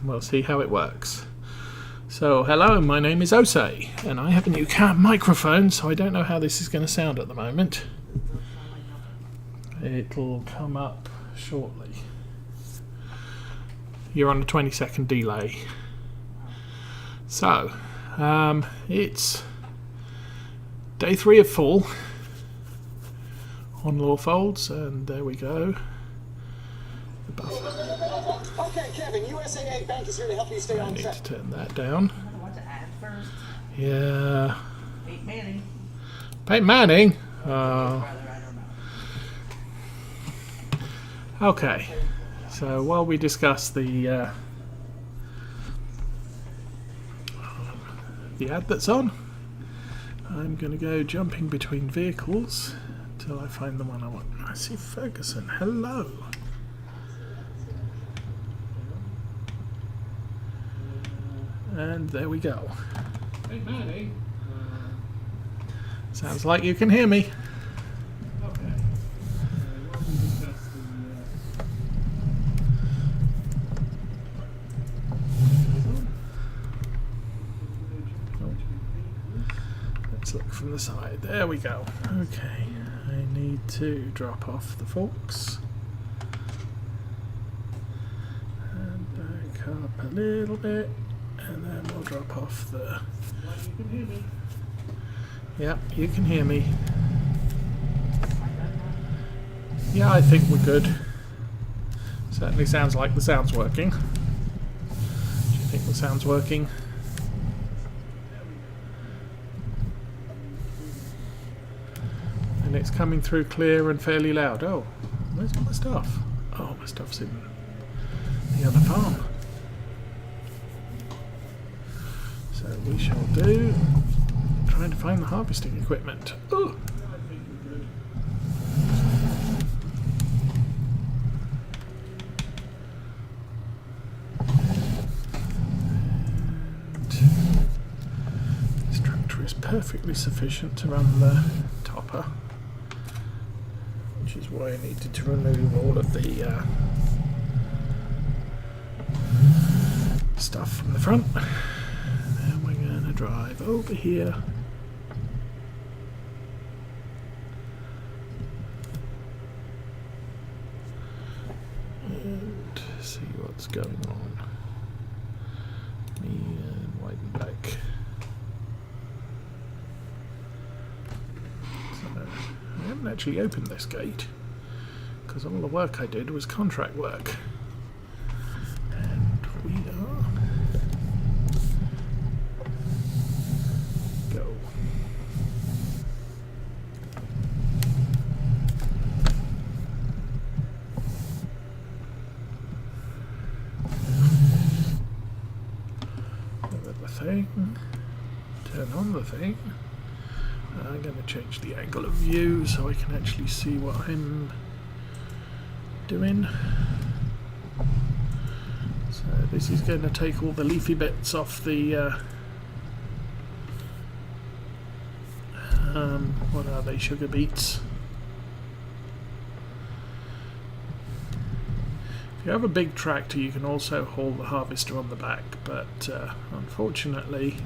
and we'll see how it works. So hello, my name is Ose, and I have a new microphone, so I don't know how this is going to sound at the moment. It'll come up shortly. You're on a 20-second delay. So, it's day 3 of fall on Lawfolds, and there we go. The buffer. Okay, Kevin, USAA Bank is here to help you stay on track. I need to turn that down. I don't know what to add first. Yeah. Peyton Manning. Peyton Manning? Brother, I don't know. Okay. So while we discuss the ad that's on, I'm going to go jumping between vehicles until I find the one I want. I see Ferguson. Hello. And there we go. Hey, Manny. Sounds like you can hear me. Okay. Well, we discussed Let's look from the side. There we go. Okay. I need to drop off the forks. And back up a little bit. And then we'll drop off the... you can hear me. Yep, you can hear me. Yeah, I think we're good. Certainly sounds like the sound's working. Do you think the sound's working? And it's coming through clear and fairly loud. Oh, where's all my stuff? Oh, my stuff's in the other farm. So we shall do trying to find the harvesting equipment. Oh. This tractor is perfectly sufficient to run the topper, which is why I needed to remove all of the stuff from the front. Drive over here. And see what's going on. Me and white and black. So, I haven't actually opened this gate because all the work I did was contract work. And we are turn on the thing. I'm going to change the angle of view so I can actually see what I'm doing. So this is going to take all the leafy bits off the what are they, sugar beets. If you have a big tractor, you can also haul the harvester on the back, but unfortunately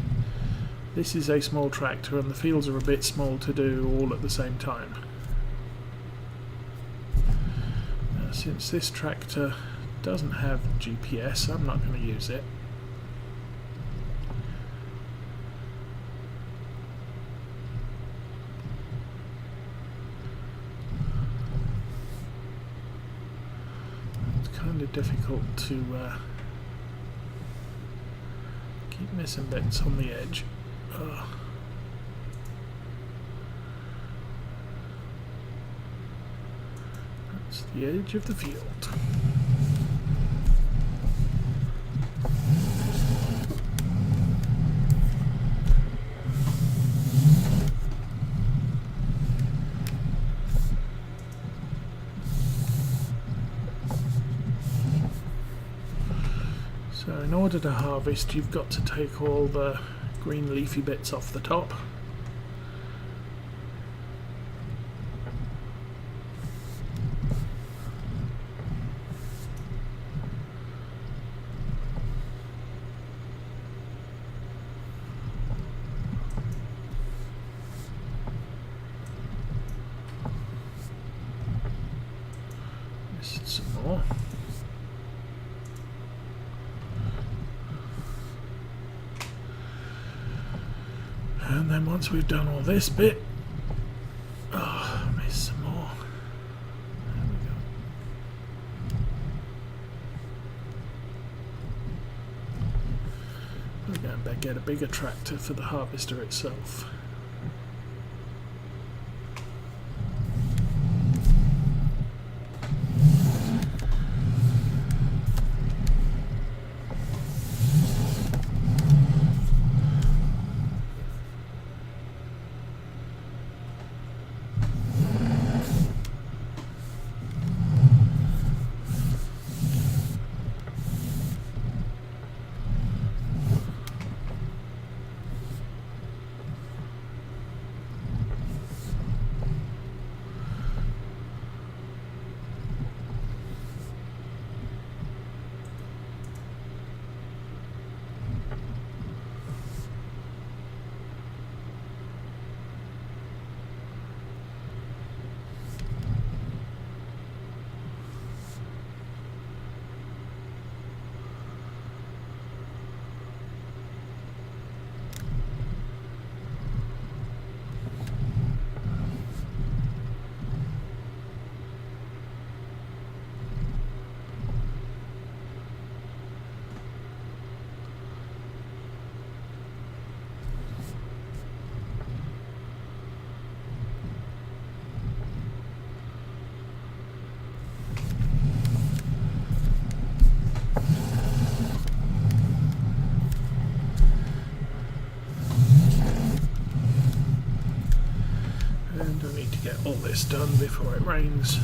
this is a small tractor and the fields are a bit small to do all at the same time. Now, since this tractor doesn't have GPS, I'm not going to use it. Kind of difficult to keep missing bits on the edge. That's the edge of the field. So in order to harvest, you've got to take all the green leafy bits off the top. And then once we've done all this bit, miss some more. There we go. We're going to get a bigger tractor for the harvester itself. And I need to get all this done before it rains.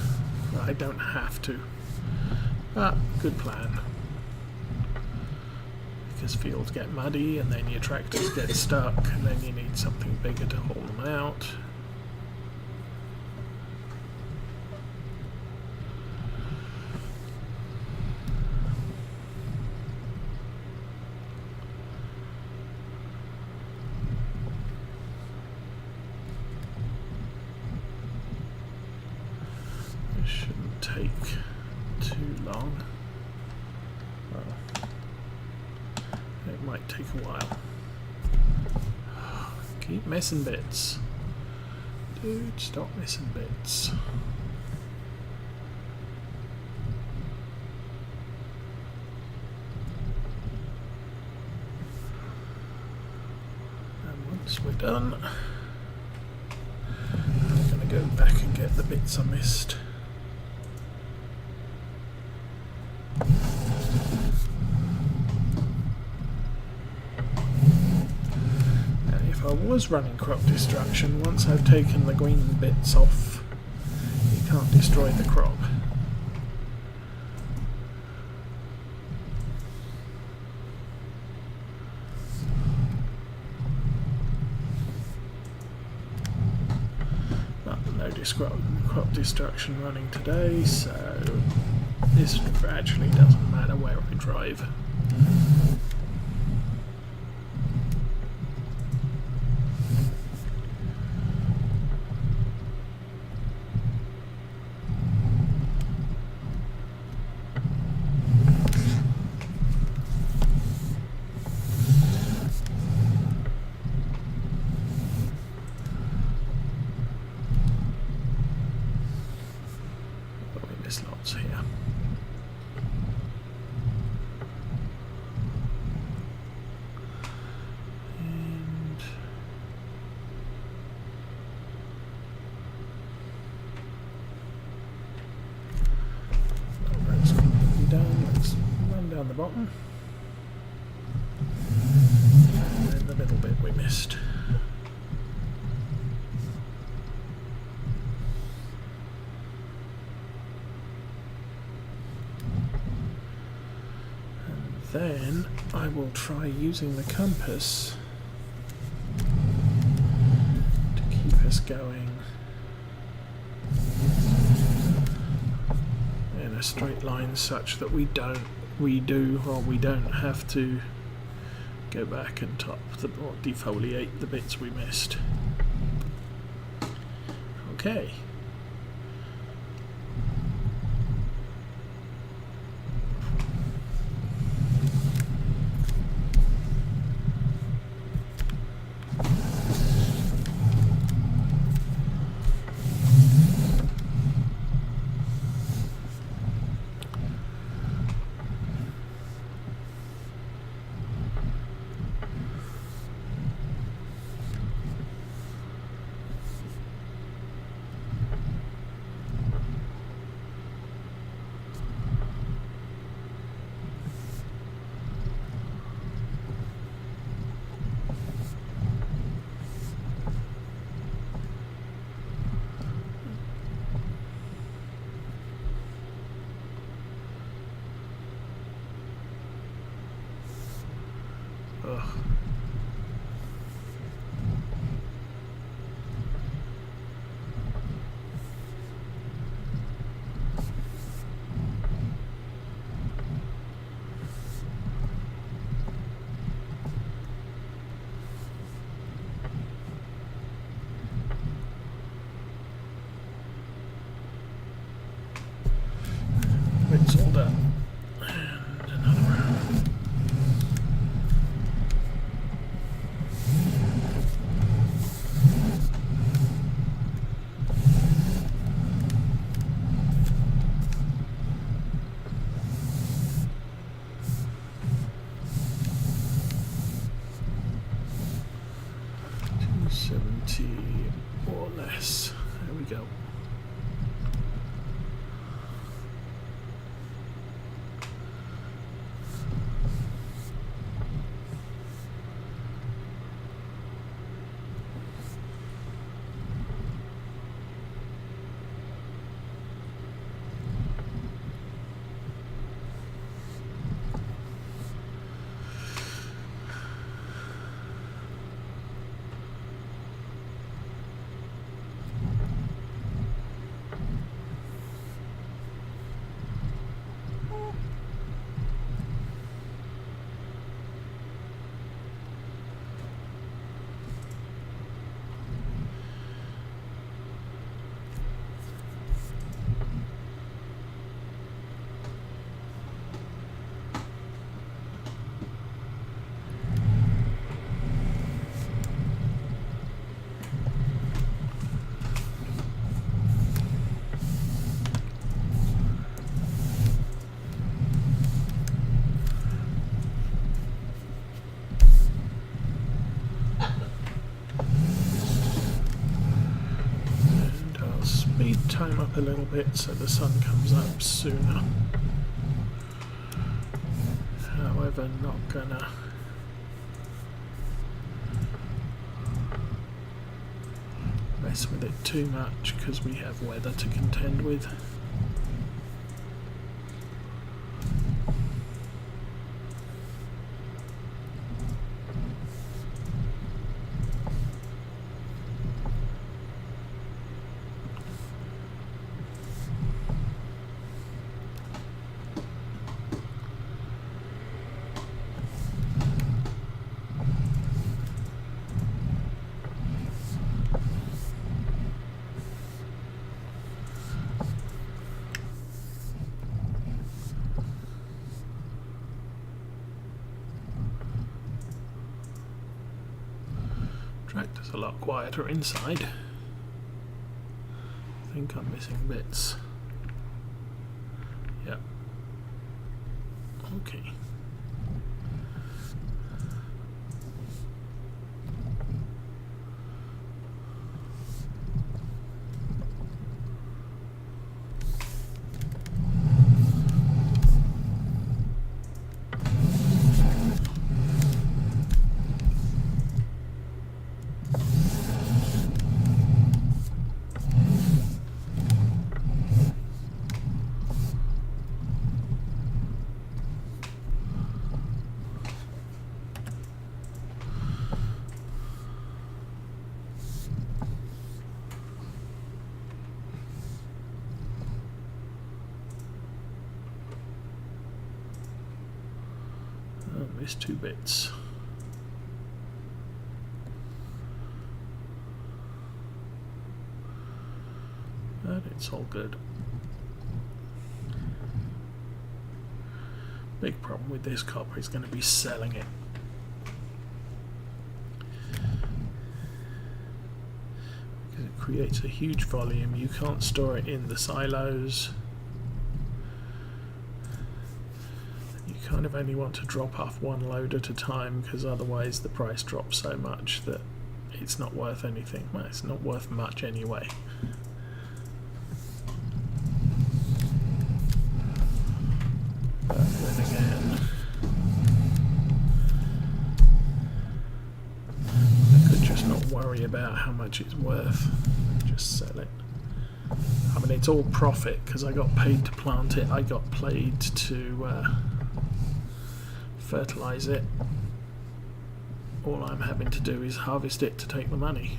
I don't have to. But good plan. Because fields get muddy and then your tractors get stuck and then you need something bigger to haul them out. Shouldn't take too long. Well, it might take a while. Keep missing bits. Dude, stop missing bits. And once we're done, I'm going to go back and get the bits I missed. I was running crop destruction. Once I've taken the green bits off, you can't destroy the crop. But no crop destruction running today, so this actually doesn't matter where I drive. There's lots here. And that's completely done. Let's run down the bottom. And then the little bit we missed. Then I will try using the compass to keep us going in a straight line such that we don't redo, or we don't have to go back and top or defoliate the bits we missed. Okay. Ugh. It's all done. And another round. $270 or less. There we go. Speed time up a little bit so the sun comes up sooner. However, not gonna mess with it too much because we have weather to contend with. Tractor's a lot quieter inside. I think I'm missing bits. Yep. Okay. Missed 2 bits. But it's all good. Big problem with this copper is going to be selling it. Because it creates a huge volume. You can't store it in the silos. Kind of only want to drop off one load at a time because otherwise the price drops so much that it's not worth anything. Well, it's not worth much anyway. But then again, I could just not worry about how much it's worth. Just sell it. I mean, it's all profit because I got paid to plant it. I got paid to fertilise it, all I'm having to do is harvest it to take the money.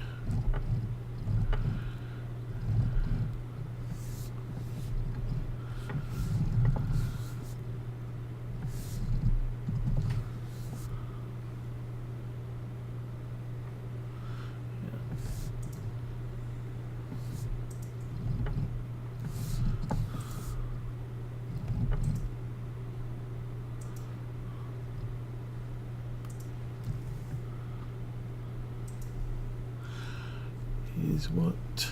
Is what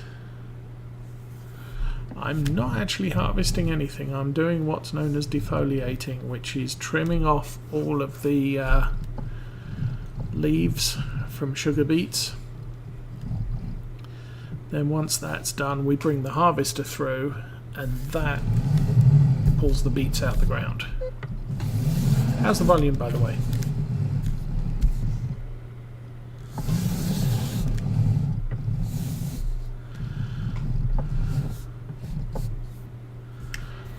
I'm not actually harvesting anything. I'm doing what's known as defoliating, which is trimming off all of the leaves from sugar beets. Then once that's done, we bring the harvester through, and that pulls the beets out the ground. How's the volume, by the way?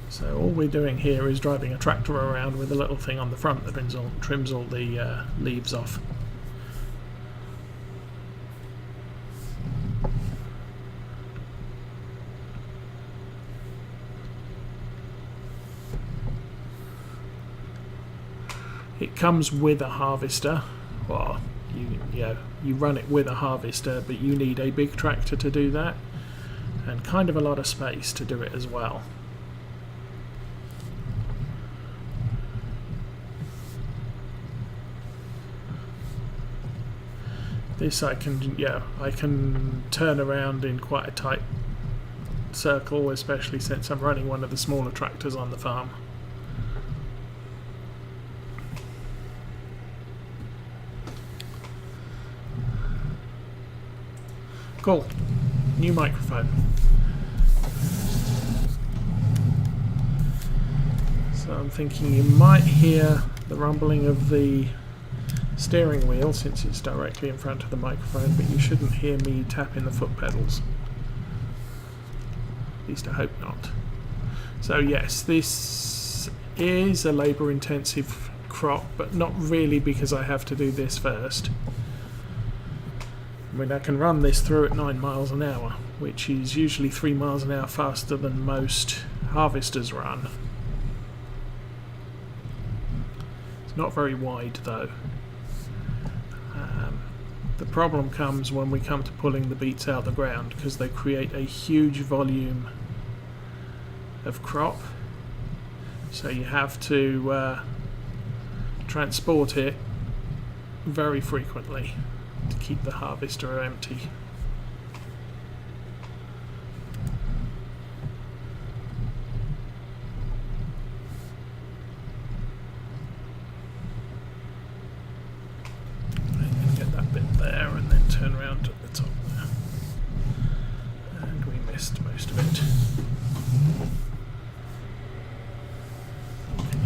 So all we're doing here is driving a tractor around with a little thing on the front that trims all the leaves off. It comes with a harvester. Well, you run it with a harvester, but you need a big tractor to do that, and kind of a lot of space to do it as well. This I can turn around in quite a tight circle, especially since I'm running one of the smaller tractors on the farm. Cool. New microphone. So I'm thinking you might hear the rumbling of the steering wheel since it's directly in front of the microphone, but you shouldn't hear me tapping the foot pedals. At least I hope not. So yes, this is a labour intensive crop, but not really, because I have to do this first. I mean, I can run this through at 9 miles an hour, which is usually 3 miles an hour faster than most harvesters run. It's not very wide though. The problem comes when we come to pulling the beets out of the ground, because they create a huge volume of crop. So you have to transport it very frequently to keep the harvester empty. There, and then turn around at the top there. And we missed most of it. Okay.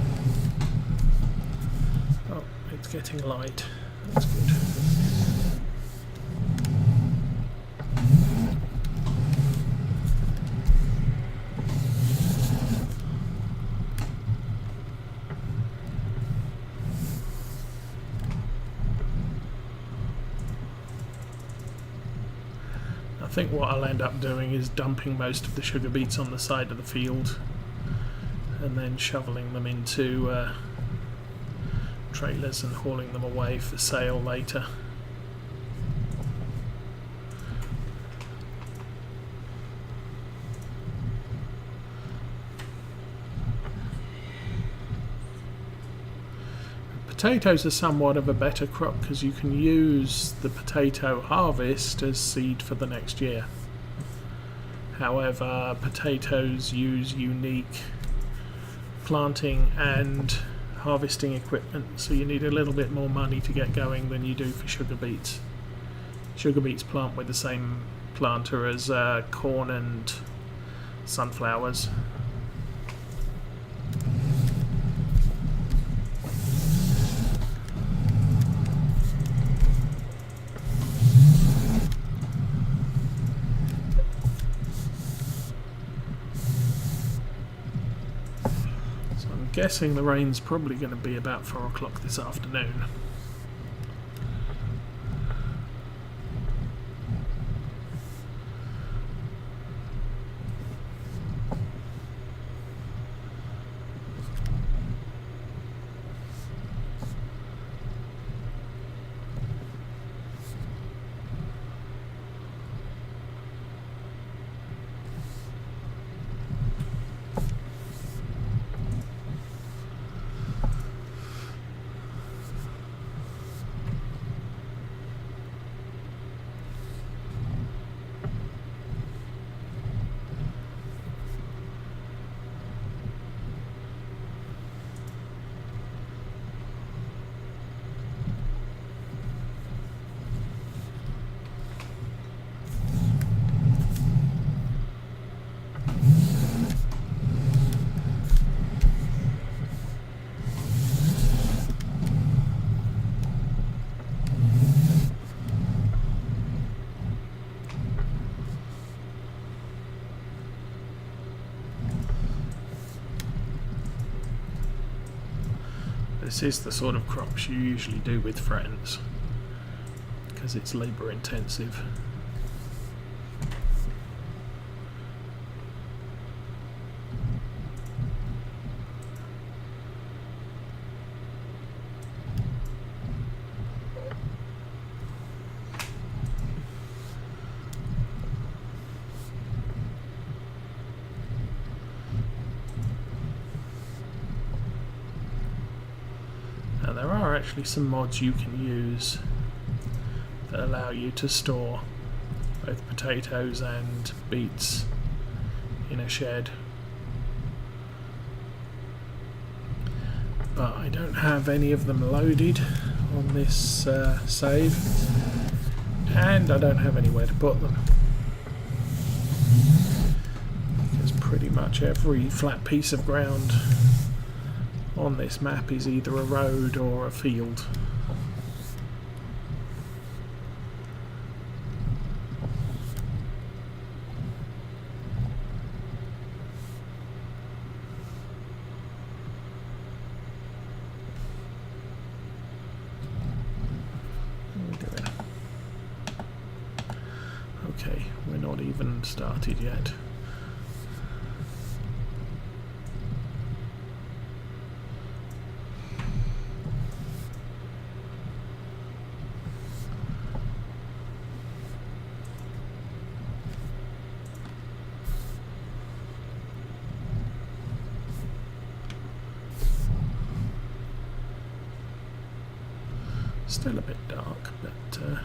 Oh, it's getting light. That's good. I think what I'll end up doing is dumping most of the sugar beets on the side of the field and then shoveling them into trailers and hauling them away for sale later. Potatoes are somewhat of a better crop because you can use the potato harvest as seed for the next year. However, potatoes use unique planting and harvesting equipment, so you need a little bit more money to get going than you do for sugar beets. Sugar beets plant with the same planter as corn and sunflowers. Guessing the rain's probably going to be about 4 o'clock this afternoon. This is the sort of crops you usually do with friends because it's labour intensive. Now there are actually some mods you can use that allow you to store both potatoes and beets in a shed, but I don't have any of them loaded on this save, and I don't have anywhere to put them because pretty much every flat piece of ground on this map is either a road or a field. What are we doing? Okay, we're not even started yet. Still a bit dark, but the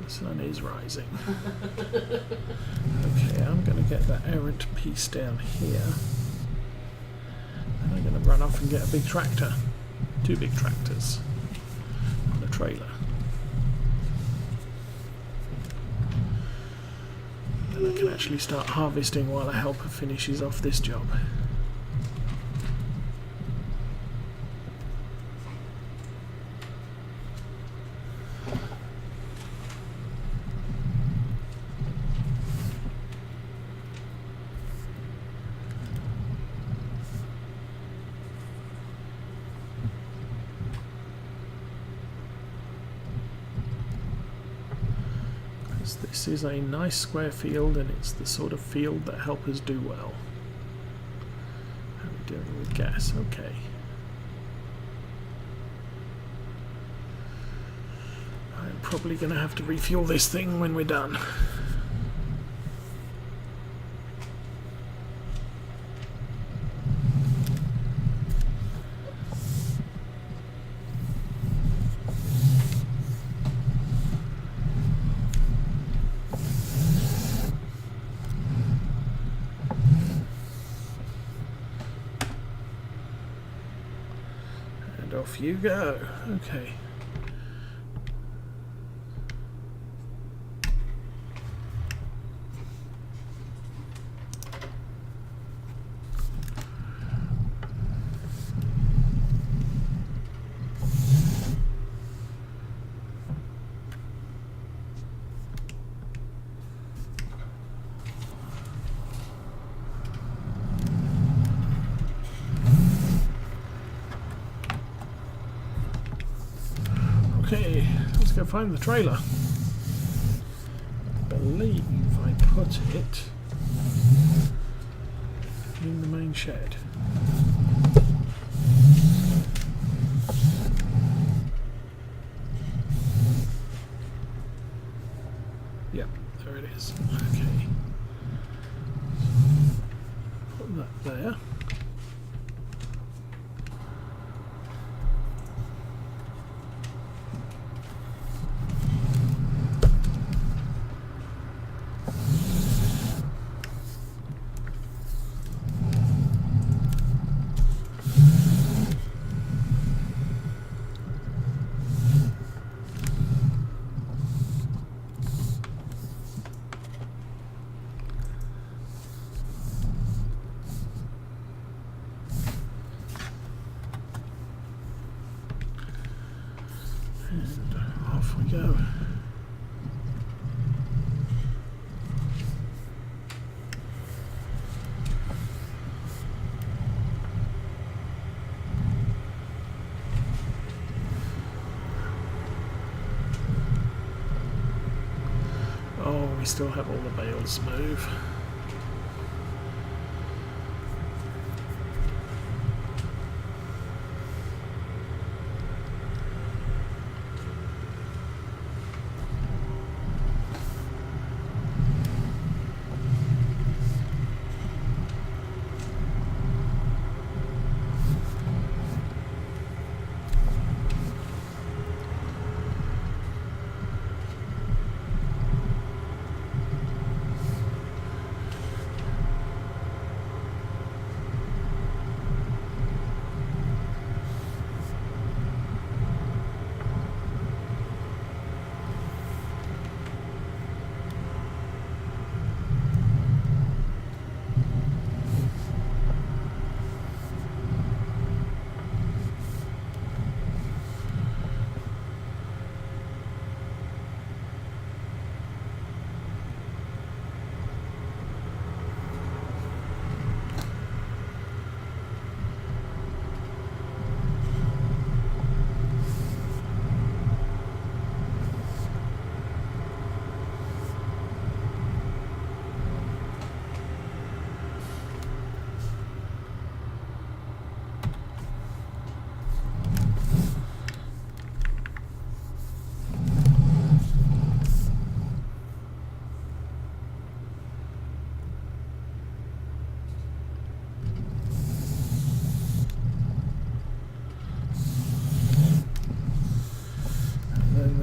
sun is rising. Okay, I'm going to get that errant piece down here. And I'm going to run off and get a big tractor. 2 big tractors on a trailer. Then I can actually start harvesting while a helper finishes off this job. This is a nice square field, and it's the sort of field that helpers do well. How are we doing with gas? Okay. I'm probably going to have to refuel this thing when we're done. Off you go. Okay. Okay, let's go find the trailer. I believe I put it in the main shed. Yep, there it is. Okay. Put that there. And off we go. we still have all the bales to move.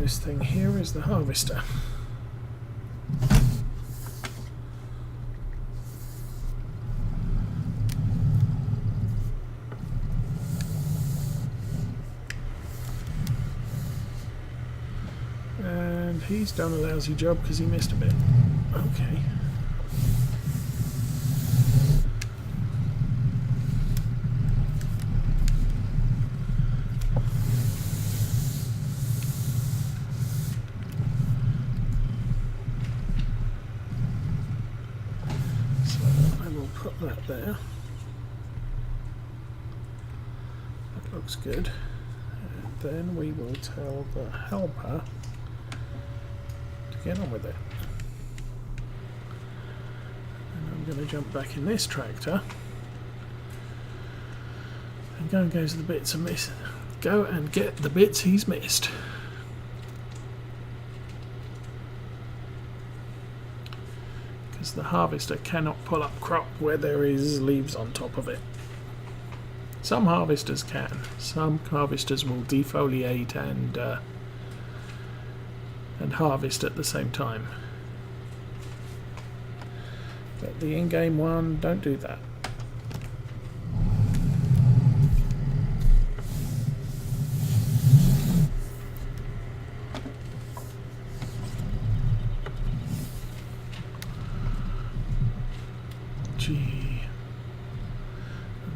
This thing here is the harvester. And he's done a lousy job because he missed a bit. Okay. Put that there. That looks good. And then we will tell the helper to get on with it. And I'm going to jump back in this tractor and go and go to the bits and miss. Go and get the bits he's missed. The harvester cannot pull up crop where there is leaves on top of it. Some harvesters can. Some harvesters will defoliate and harvest at the same time. But the in-game one, don't do that.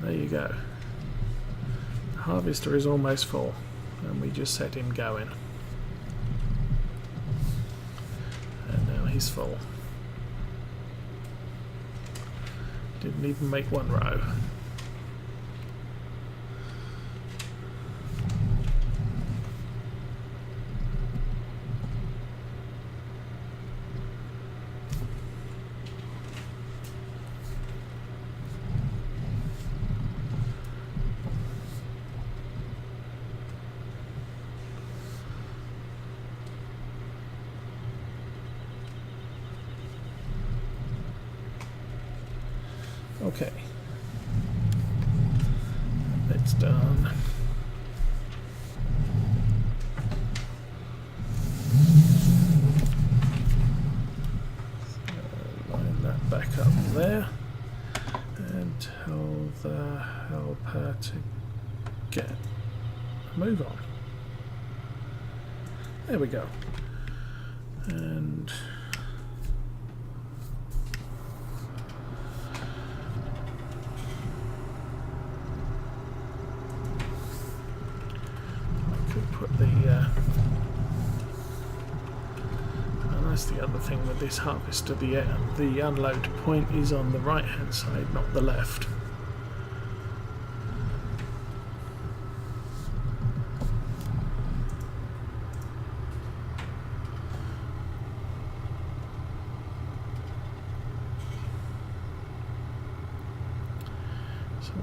There you go. The harvester is almost full, and we just set him going. And now he's full. Didn't even make one row. Okay, that's done. So line that back up there and tell the helper to get a move on. There we go. And and that's the other thing with this harvester, the unload point is on the right hand side, not the left.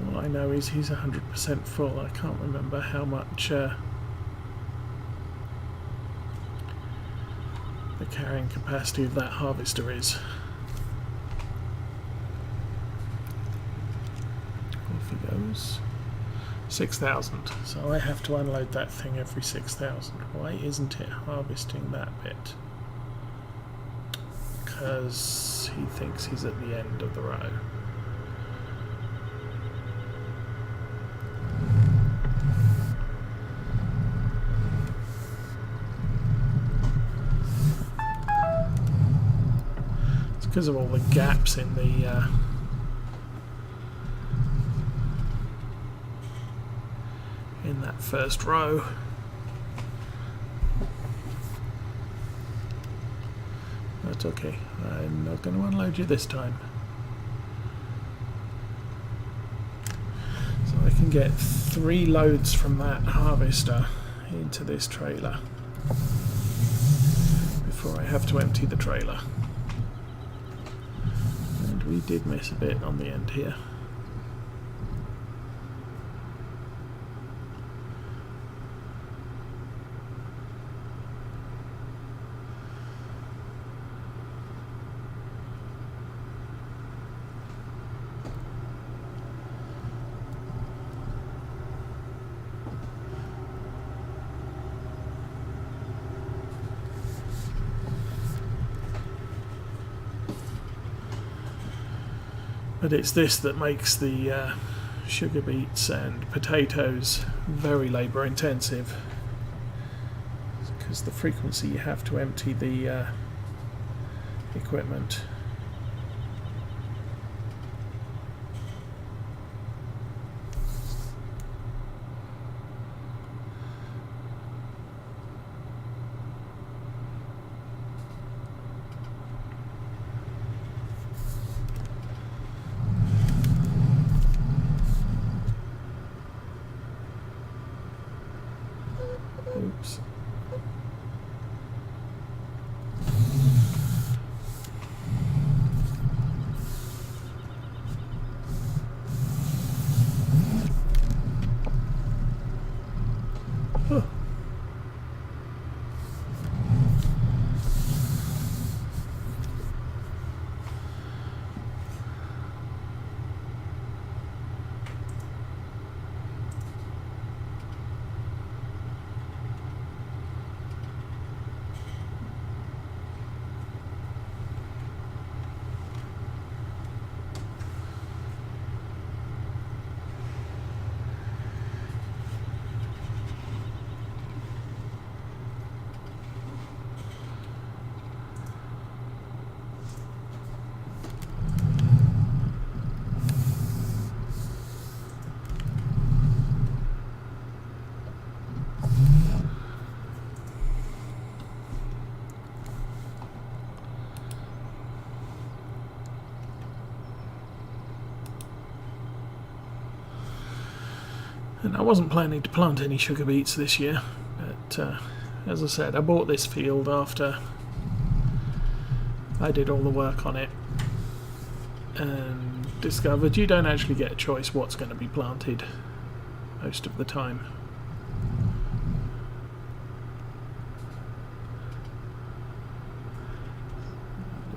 all I know is he's 100% full. I can't remember how much the carrying capacity of that harvester is. Off he goes. 6,000. So I have to unload that thing every 6,000. Why isn't it harvesting that bit? Because he thinks he's at the end of the row. It's because of all the gaps in the in that first row. That's okay. I'm not going to unload you this time. So I can get 3 loads from that harvester into this trailer before I have to empty the trailer. And we did miss a bit on the end here. But it's this that makes the sugar beets and potatoes very labour intensive, because the frequency you have to empty the equipment. Oops. Huh. And I wasn't planning to plant any sugar beets this year, but as I said, I bought this field after I did all the work on it and discovered you don't actually get a choice what's going to be planted most of the time.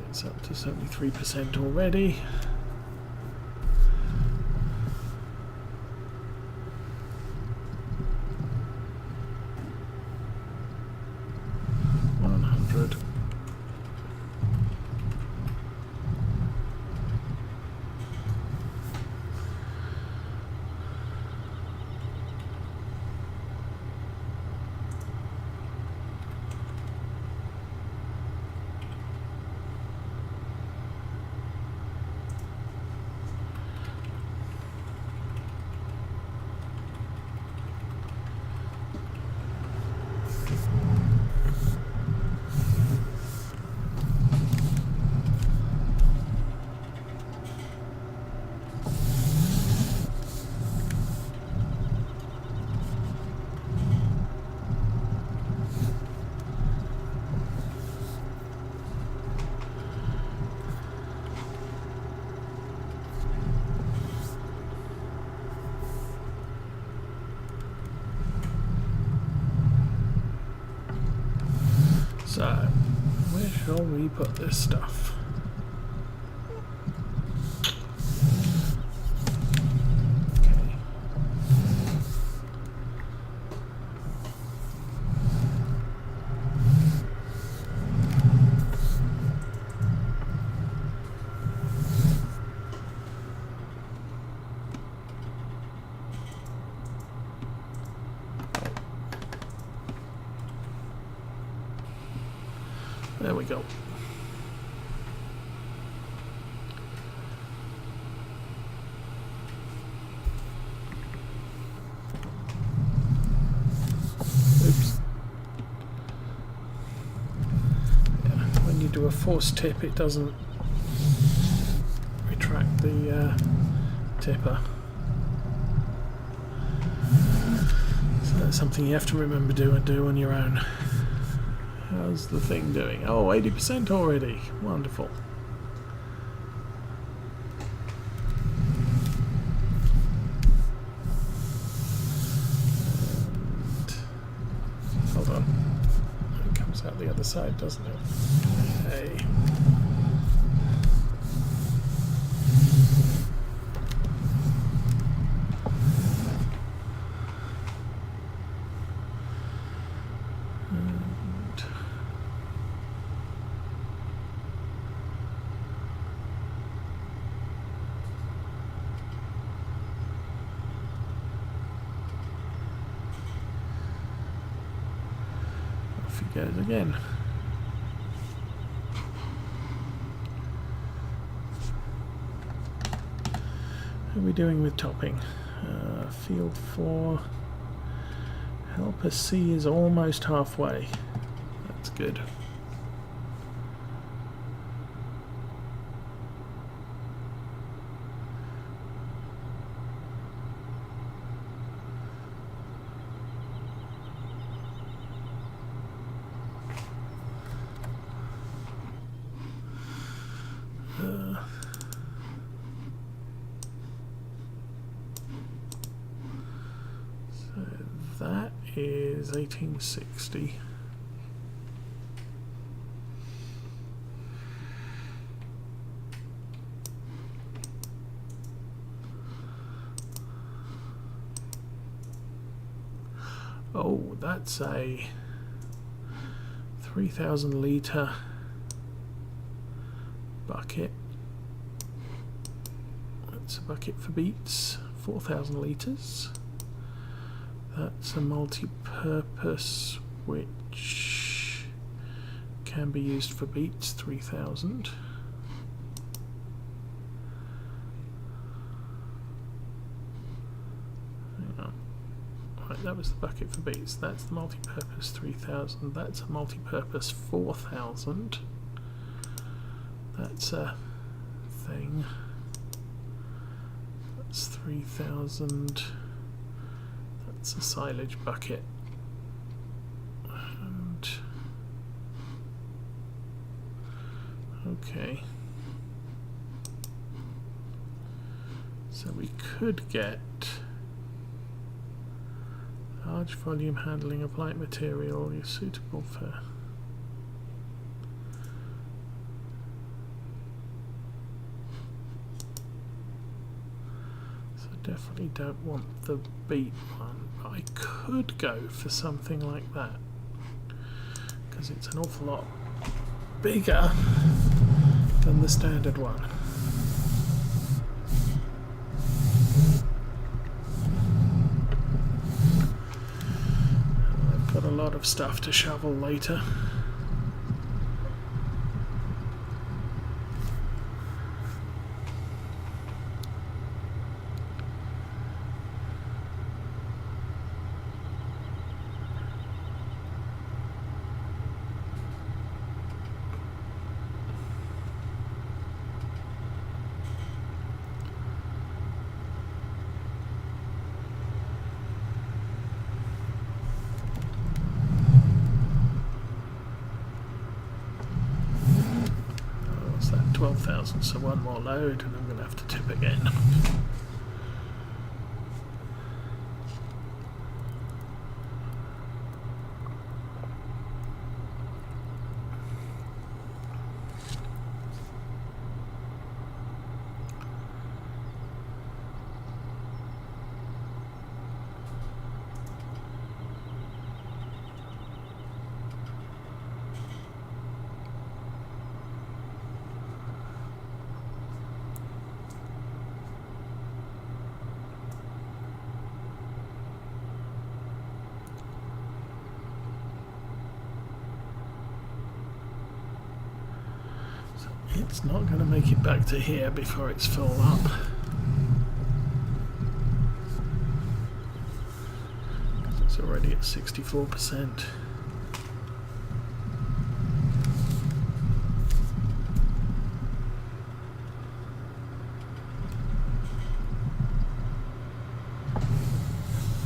It's up to 73% already. shall we put this stuff? Okay. There we go. Oops. Yeah, when you do a force tip, it doesn't retract the tipper. So that's something you have to remember to do on your own. How's the thing doing? Oh, 80% already. Wonderful. And hold on. It comes out the other side, doesn't it? Okay. Off he goes again. How are we doing with topping? Field 4. Helper C is almost halfway. That's good. That is 1860. Oh, that's a 3,000 litre bucket. That's a bucket for beets, 4,000 litres. That's a multi-purpose which can be used for beets, 3,000. Hang on. Right, that was the bucket for beets. That's the multi-purpose 3,000. That's a multi-purpose 4,000. That's a thing. That's 3,000. It's a silage bucket, and okay, so we could get large volume handling of light material is suitable for definitely don't want the beet one, but I could go for something like that because it's an awful lot bigger than the standard one. I've got a lot of stuff to shovel later. What's that? 12,000, so one more load and I'm going to have to tip again. It's not going to make it back to here before it's full up. It's already at 64%.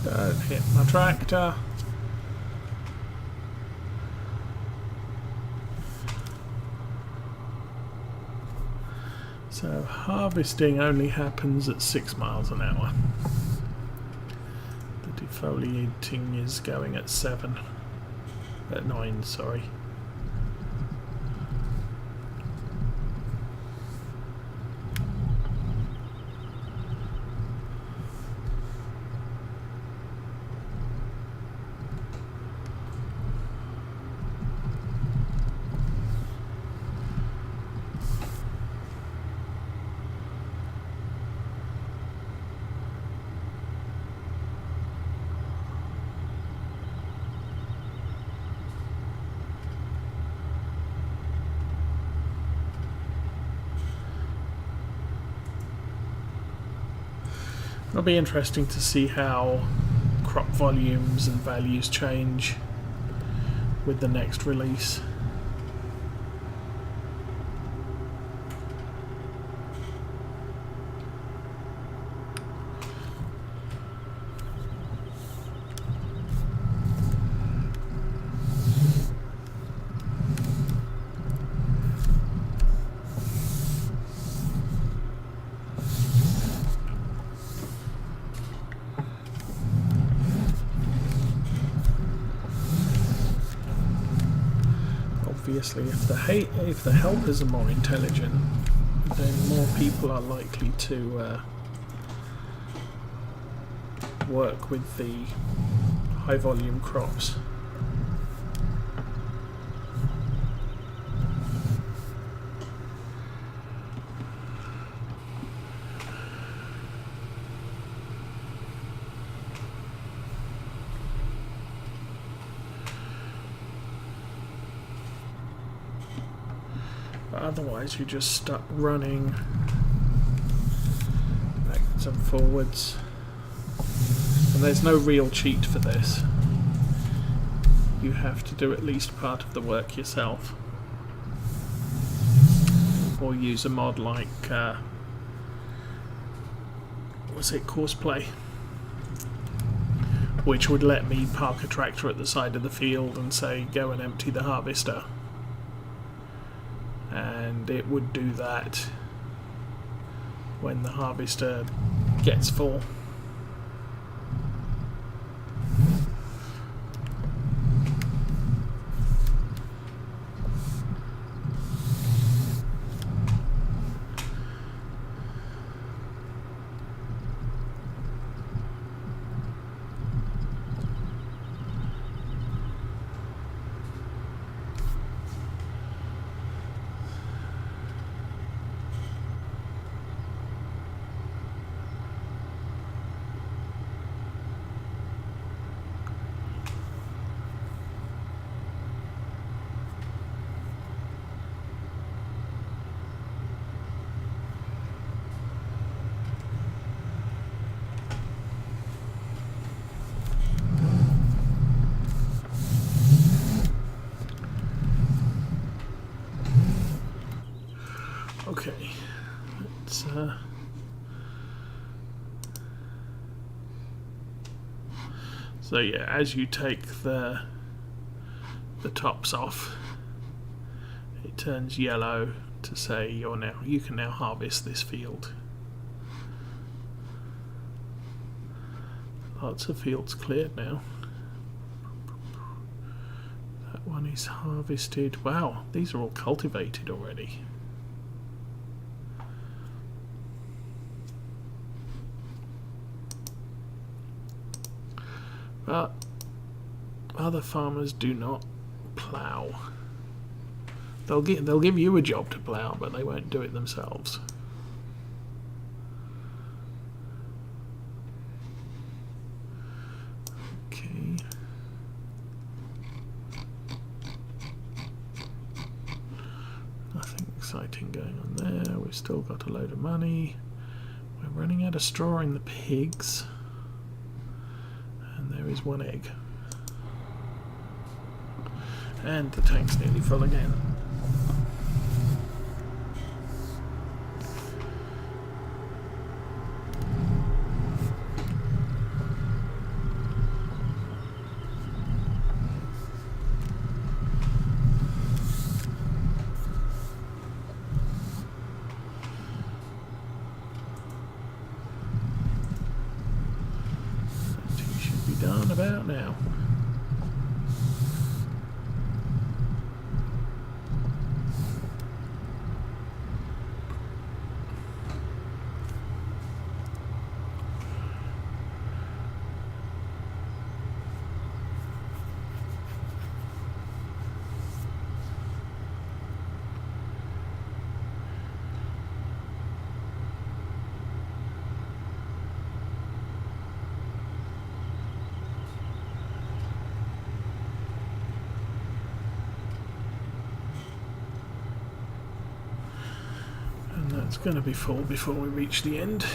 Don't hit my tractor. So harvesting only happens at 6 miles an hour. The defoliating is going at 9, sorry. It'll be interesting to see how crop volumes and values change with the next release. Obviously, if the helpers are more intelligent, then more people are likely to work with the high volume crops. Otherwise, you're just stuck running backwards and forwards. And there's no real cheat for this. You have to do at least part of the work yourself. Or use a mod like, Courseplay, which would let me park a tractor at the side of the field and say, go and empty the harvester. And it would do that when the harvester gets full. Okay, let's so yeah, as you take the tops off, it turns yellow to say you can now harvest this field. Lots of fields cleared now. That one is harvested. Wow, these are all cultivated already. But other farmers do not plough. They'll give you a job to plough, but they won't do it themselves. Okay. Nothing's exciting going on there. We've still got a load of money. We're running out of straw in the pigs. And there is one egg. And the tank's nearly full again. Done about now. It's going to be full before we reach the end.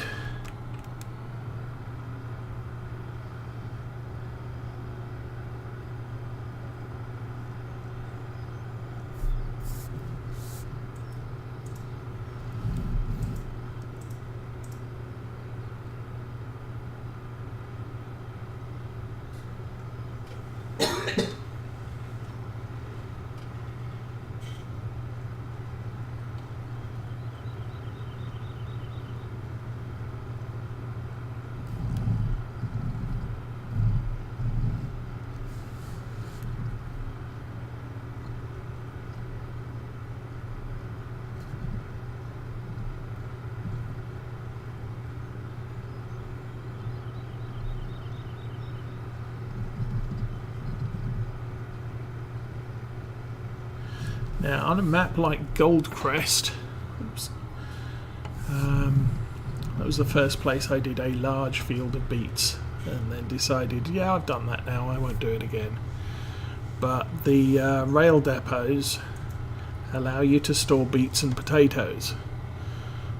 Now, on a map like Goldcrest, that was the first place I did a large field of beets, and then decided, yeah, I've done that now, I won't do it again. But the rail depots allow you to store beets and potatoes.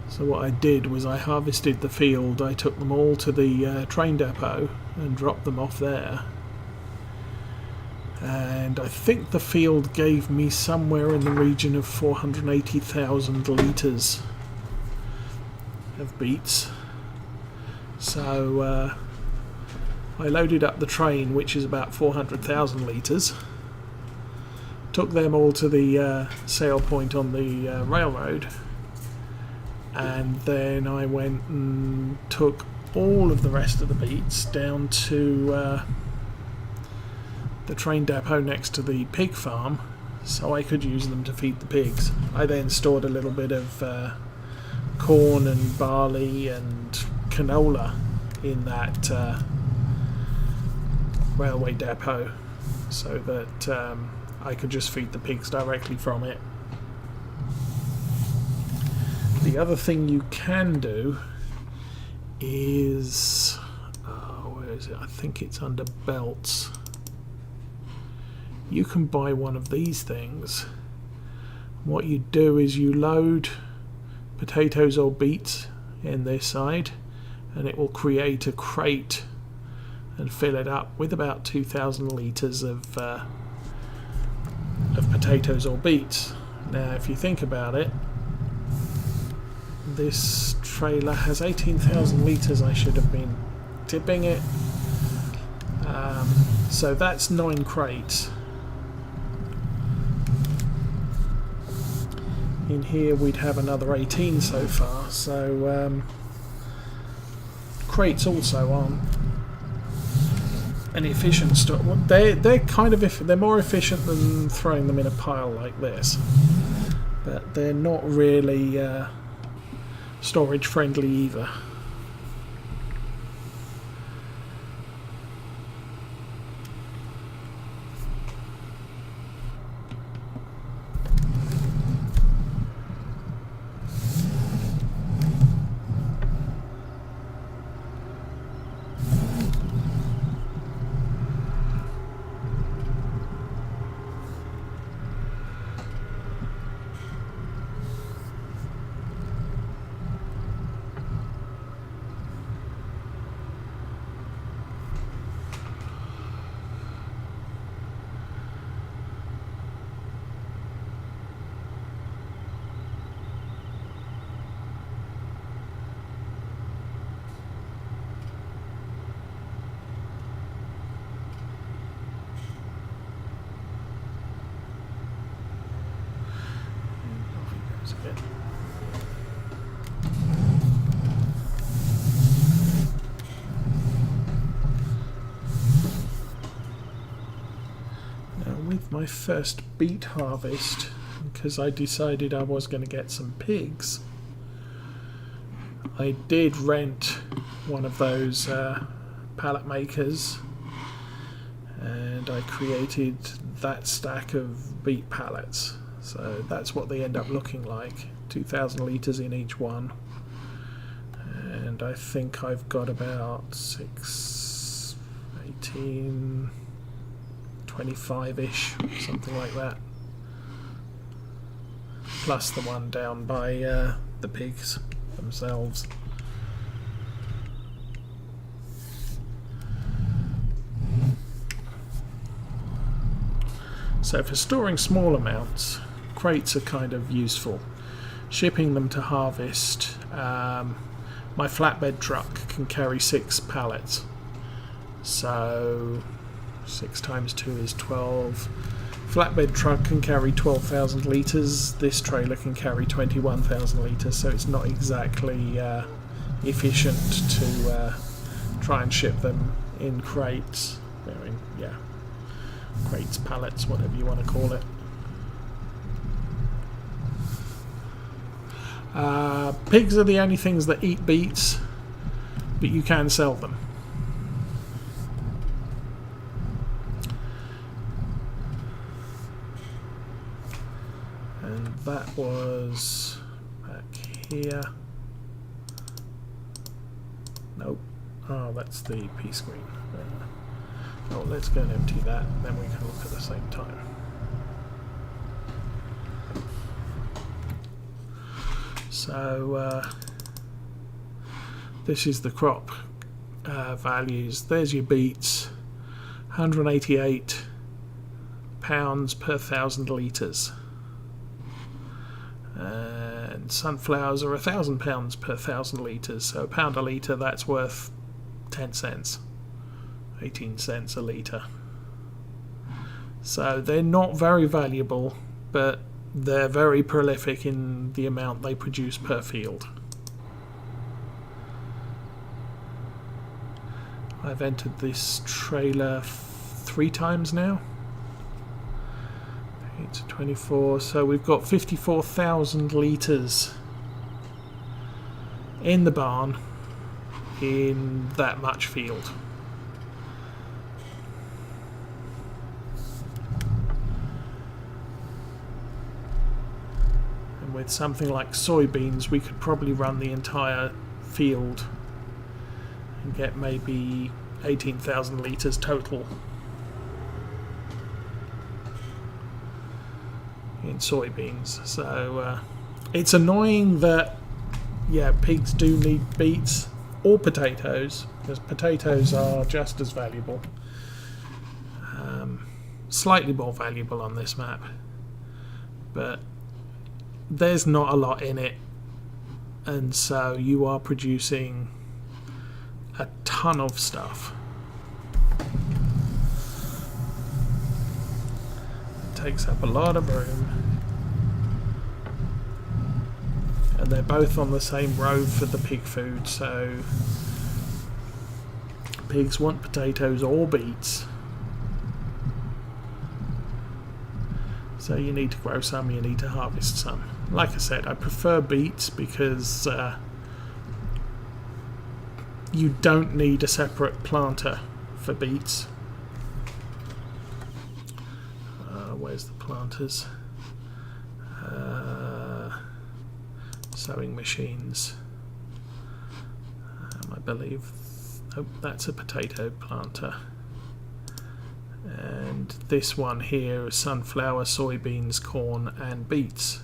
So what I did was I harvested the field, I took them all to the train depot and dropped them off there. And I think the field gave me somewhere in the region of 480,000 litres of beets. So I loaded up the train, which is about 400,000 litres, took them all to the sale point on the railroad, and then I went and took all of the rest of the beets down to the train depot next to the pig farm, so I could use them to feed the pigs. I then stored a little bit of corn and barley and canola in that railway depot, so that I could just feed the pigs directly from it. The other thing you can do is, where is it? I think it's under belts. You can buy one of these things. What you do is you load potatoes or beets in this side, and it will create a crate and fill it up with about 2,000 litres of potatoes or beets. Now, if you think about it, this trailer has 18,000 litres. I should have been tipping it. So that's 9 crates. In here we'd have another 18 so far, so crates also aren't an efficient store. They're kind of they're more efficient than throwing them in a pile like this, but they're not really storage friendly either. with my first beet harvest, because I decided I was going to get some pigs, I did rent one of those pallet makers, and I created that stack of beet pallets. So that's what they end up looking like, 2,000 litres in each one. And I think I've got about 6, 18, 25-ish, something like that. Plus the one down by the pigs themselves. So for storing small amounts, crates are kind of useful. Shipping them to harvest, my flatbed truck can carry 6 pallets. So 6 times 2 is 12. Flatbed truck can carry 12,000 litres. This trailer can carry 21,000 litres, so it's not exactly efficient to try and ship them in crates. I mean, yeah, crates, pallets, whatever you want to call it. Pigs are the only things that eat beets, but you can sell them. And that was back here. Nope. Oh, that's the P screen. Oh, let's go and empty that, and then we can look at the same time. So this is the crop values. There's your beets, 188 pounds per 1,000 litres. And sunflowers are 1,000 pounds per 1,000 litres. So a pound a litre, that's worth 10 cents, 18 cents a litre. So they're not very valuable, but they're very prolific in the amount they produce per field. I've entered this trailer 3 times now. 8 to 24, so we've got 54,000 litres in the barn in that much field. With something like soybeans, we could probably run the entire field and get maybe 18,000 litres total in soybeans. So it's annoying that, yeah, pigs do need beets or potatoes, because potatoes are just as valuable, slightly more valuable on this map, but there's not a lot in it, and so you are producing a ton of stuff. It takes up a lot of room, and they're both on the same row for the pig food, so pigs want potatoes or beets. So you need to grow some, you need to harvest some. Like I said, I prefer beets because you don't need a separate planter for beets. Where's the planters? Sowing machines. I believe. Oh, that's a potato planter. And this one here is sunflower, soybeans, corn and beets.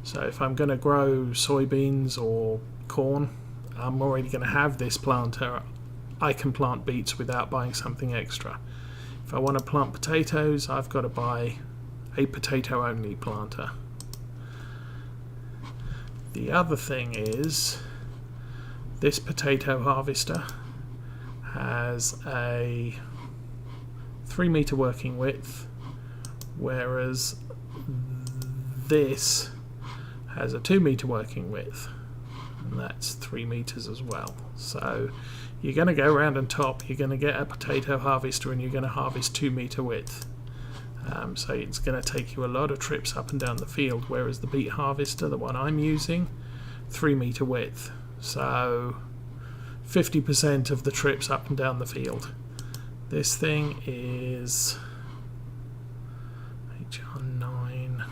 So if I'm going to grow soybeans or corn, I'm already going to have this planter. I can plant beets without buying something extra. If I want to plant potatoes, I've got to buy a potato only planter. The other thing is, this potato harvester has a 3-meter working width, whereas this has a 2-meter working width, and that's 3 meters as well. So you're going to go round and top, you're going to get a potato harvester, and you're going to harvest 2-meter width. So it's going to take you a lot of trips up and down the field, whereas the beet harvester, the one I'm using, 3 metre width, so 50% of the trips up and down the field. This thing is HR9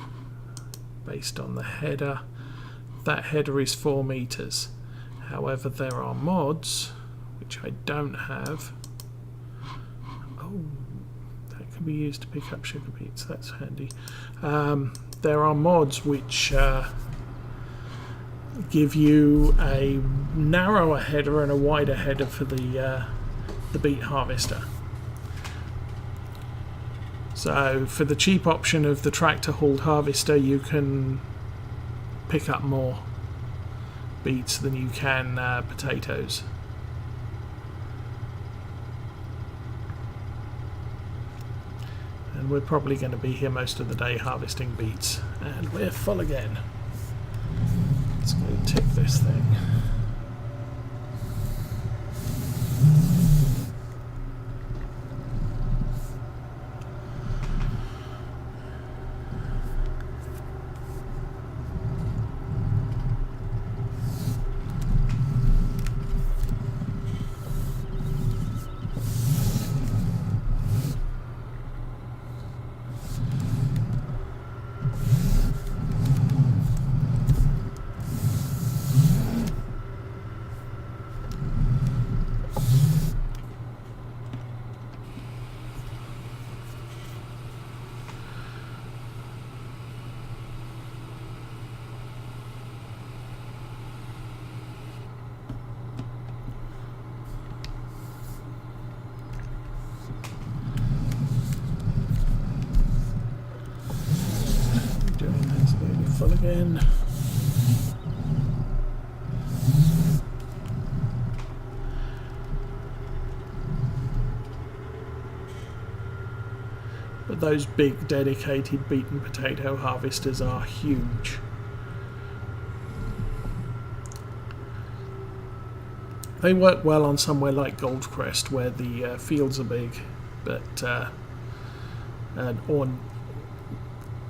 based on the header. That header is 4 metres. However, there are mods which I don't have. Oh, that can be used to pick up sugar beets, that's handy. There are mods which give you a narrower header and a wider header for the beet harvester. So for the cheap option of the tractor hauled harvester, you can pick up more beets than you can potatoes. And we're probably going to be here most of the day harvesting beets, and we're full again. Let's go tick this thing. Full again. But those big dedicated beet and potato harvesters are huge. They work well on somewhere like Goldcrest where the fields are big, but or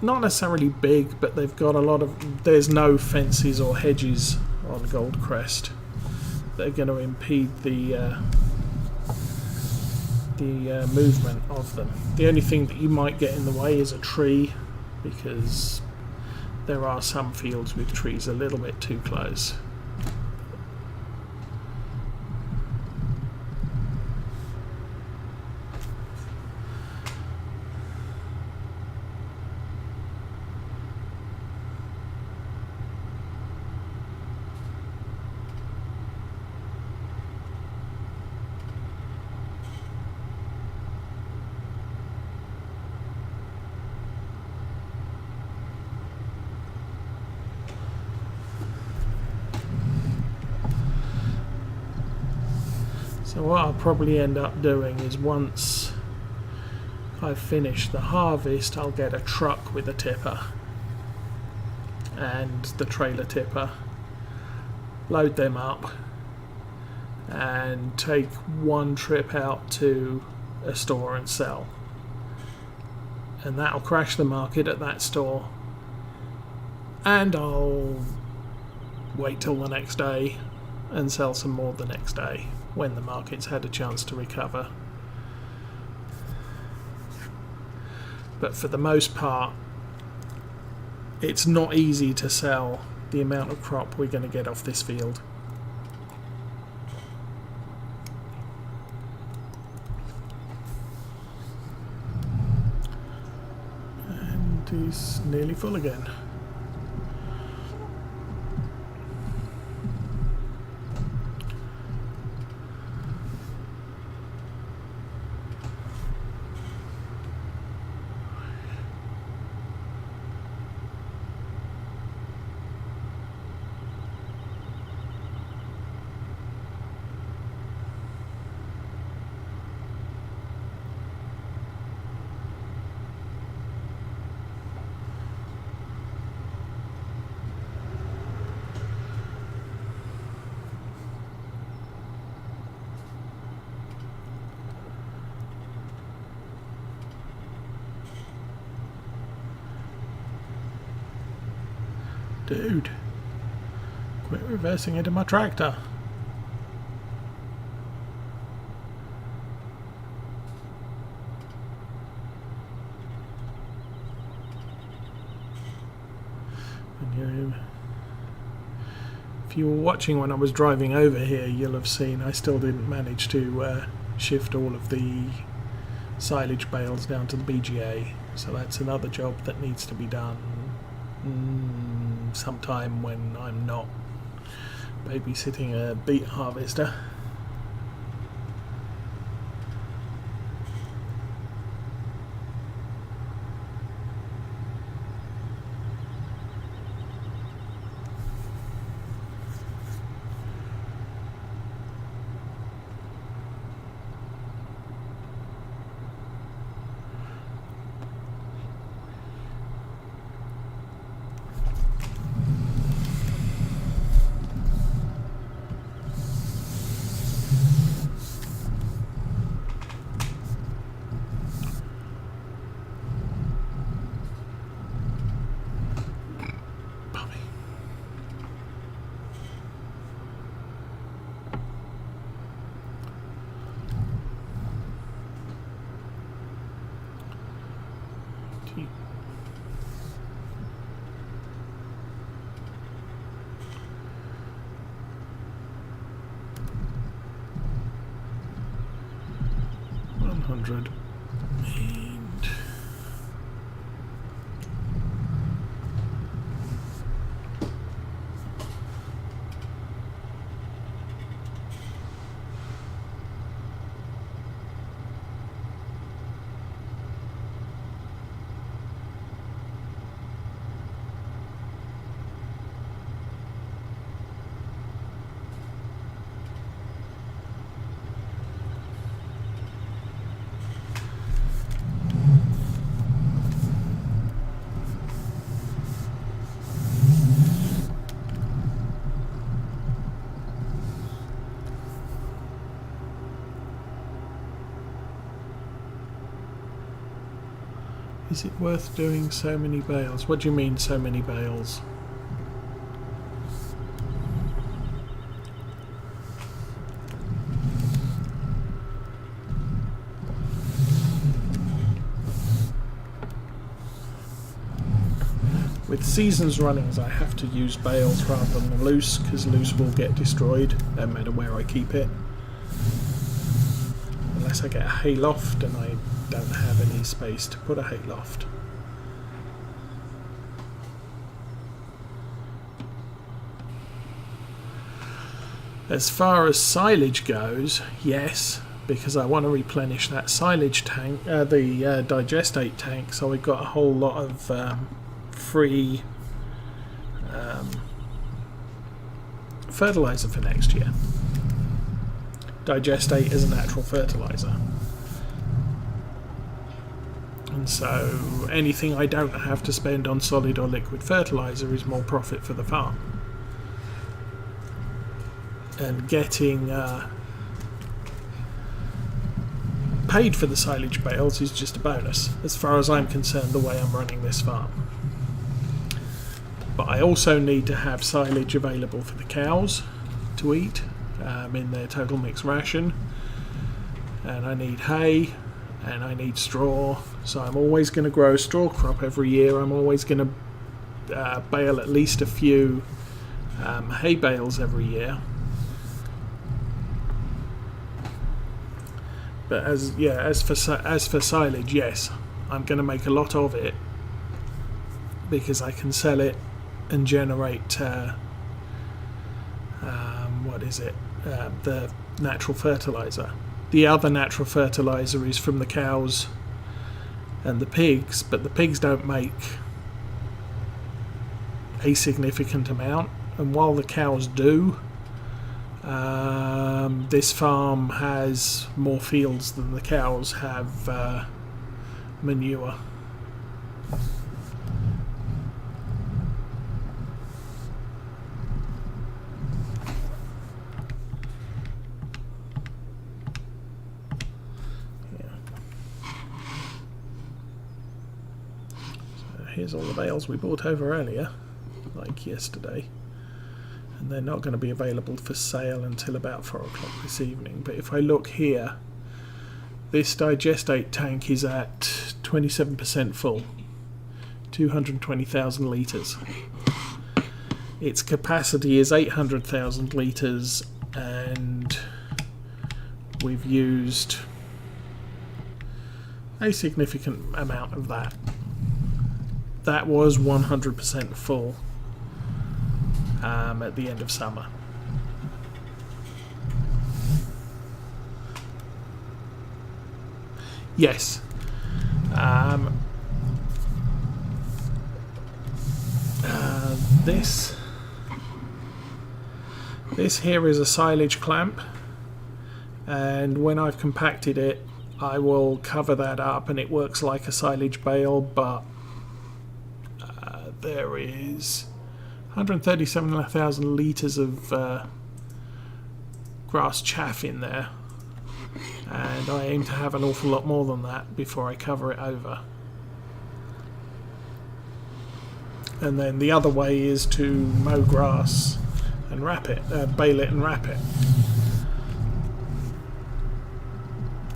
not necessarily big, but they've got a lot of, there's no fences or hedges on Goldcrest. They're going to impede the movement of them. The only thing that you might get in the way is a tree, because there are some fields with trees a little bit too close. So what I'll probably end up doing is, once I've finished the harvest, I'll get a truck with a tipper and the trailer tipper, load them up and take one trip out to a store and sell. And that'll crash the market at that store, and I'll wait till the next day and sell some more the next day when the market's had a chance to recover. But for the most part, it's not easy to sell the amount of crop we're going to get off this field. And he's nearly full again. Dude, quit reversing into my tractor. If you were watching when I was driving over here, you'll have seen I still didn't manage to shift all of the silage bales down to the BGA, so that's another job that needs to be done sometime when I'm not babysitting a beet harvester. $100 and is it worth doing so many bales? What do you mean so many bales? With seasons runnings I have to use bales rather than loose, because loose will get destroyed no matter where I keep it. Unless I get a hayloft, and I don't have any space to put a hayloft. As far as silage goes, yes, because I want to replenish that silage tank, the digestate tank, so we've got a whole lot of free fertilizer for next year. Digestate is a natural fertilizer, and so anything I don't have to spend on solid or liquid fertilizer is more profit for the farm. And getting paid for the silage bales is just a bonus, as far as I'm concerned, the way I'm running this farm. But I also need to have silage available for the cows to eat in their total mixed ration, and I need hay, and I need straw, so I'm always going to grow a straw crop every year. I'm always going to bale at least a few hay bales every year. But as for silage, yes, I'm going to make a lot of it, because I can sell it and generate the natural fertilizer. The other natural fertilizer is from the cows and the pigs, but the pigs don't make a significant amount, and while the cows do, this farm has more fields than the cows have manure. Here's all the bales we bought over earlier. like yesterday, and they're not going to be available for sale until about 4 o'clock this evening. But if I look here, this digestate tank is at 27% full, 220,000 litres. Its capacity is 800,000 litres, and we've used a significant amount of that. That was 100% full at the end of summer. Yes. This here is a silage clamp, and when I've compacted it, I will cover that up and it works like a silage bale, but there is 137,000 litres of grass chaff in there, and I aim to have an awful lot more than that before I cover it over. And then the other way is to mow grass and wrap it, bale it and wrap it.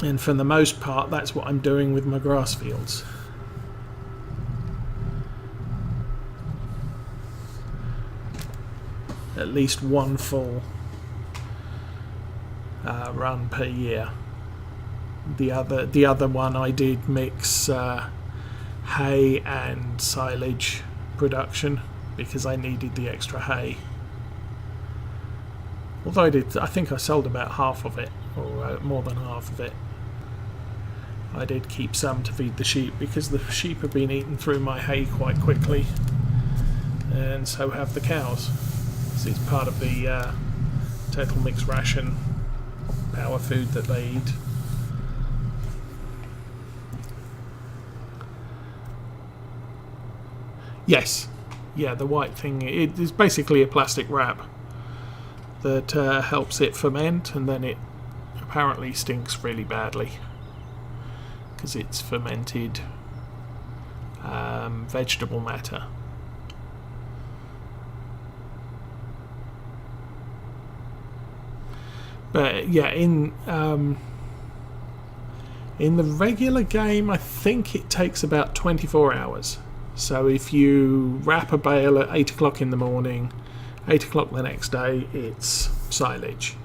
And for the most part, that's what I'm doing with my grass fields. At least one full run per year. The other one I did mix hay and silage production because I needed the extra hay. Although I think I sold about half of it, or more than half of it. I did keep some to feed the sheep because the sheep have been eating through my hay quite quickly, and so have the cows. So it's part of the total mixed ration power food that they eat. Yes, yeah, the white thing, it is basically a plastic wrap that helps it ferment, and then it apparently stinks really badly because it's fermented vegetable matter. But yeah, in the regular game, I think it takes about 24 hours. So if you wrap a bale at 8 o'clock in the morning, 8 o'clock the next day, it's silage.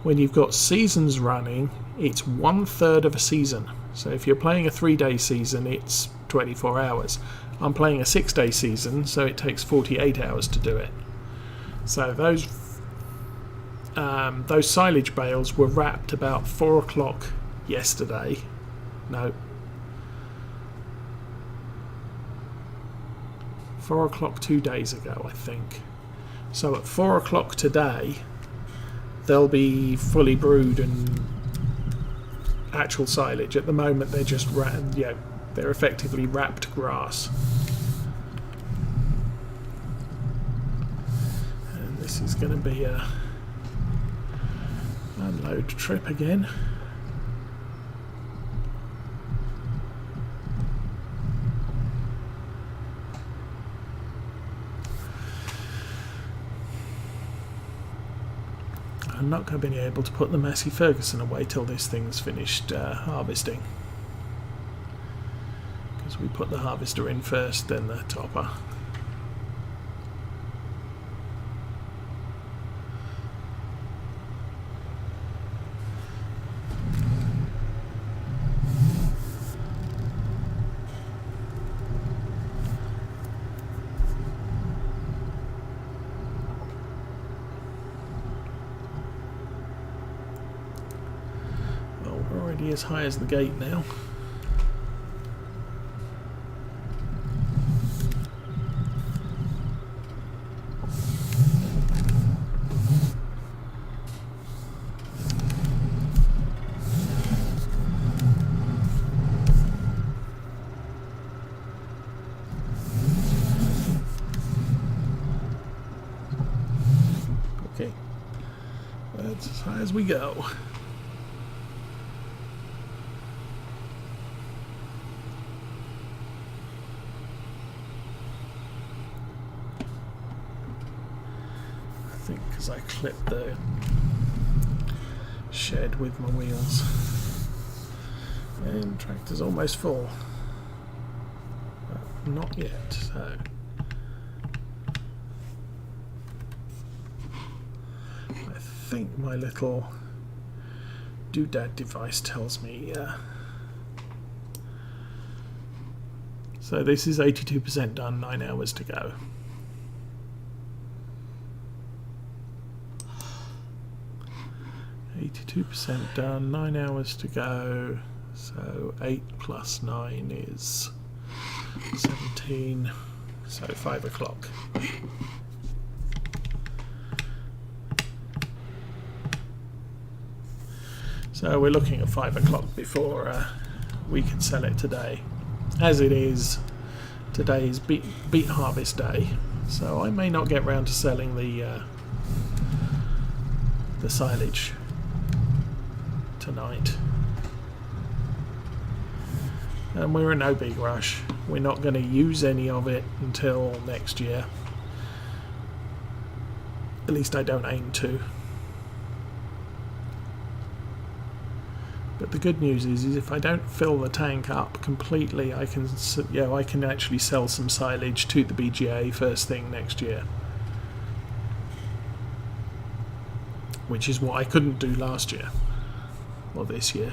When you've got seasons running, it's 1/3 of a season. So if you're playing a 3-day season, it's 24 hours. I'm playing a 6-day season, so it takes 48 hours to do it. So those silage bales were wrapped about 4 o'clock yesterday. No. 4 o'clock 2 days ago, I think. So at 4 o'clock today, they'll be fully brewed and actual silage. At the moment, they're just they're effectively wrapped grass. And this is going to be a unload trip again. I'm not going to be able to put the Massey Ferguson away till this thing's finished harvesting, because we put the harvester in first, then the topper. Already as high as the gate now. Okay, that's as high as we go. think because I clipped the shed with my wheels. And tractor's almost full. But not yet, so. I think my little doodad device tells me. So this is 82% done, 9 hours to go. %, done, 9 hours to go. So 8 plus 9 is 17. So 5 o'clock. So we're looking at 5 o'clock before we can sell it today. As it is, today is beet harvest day, so I may not get round to selling the silage tonight. And we're in no big rush. We're not going to use any of it until next year. At least I don't aim to. But the good news is if I don't fill the tank up completely, I can actually sell some silage to the BGA first thing next year, which is what I couldn't do last year or this year.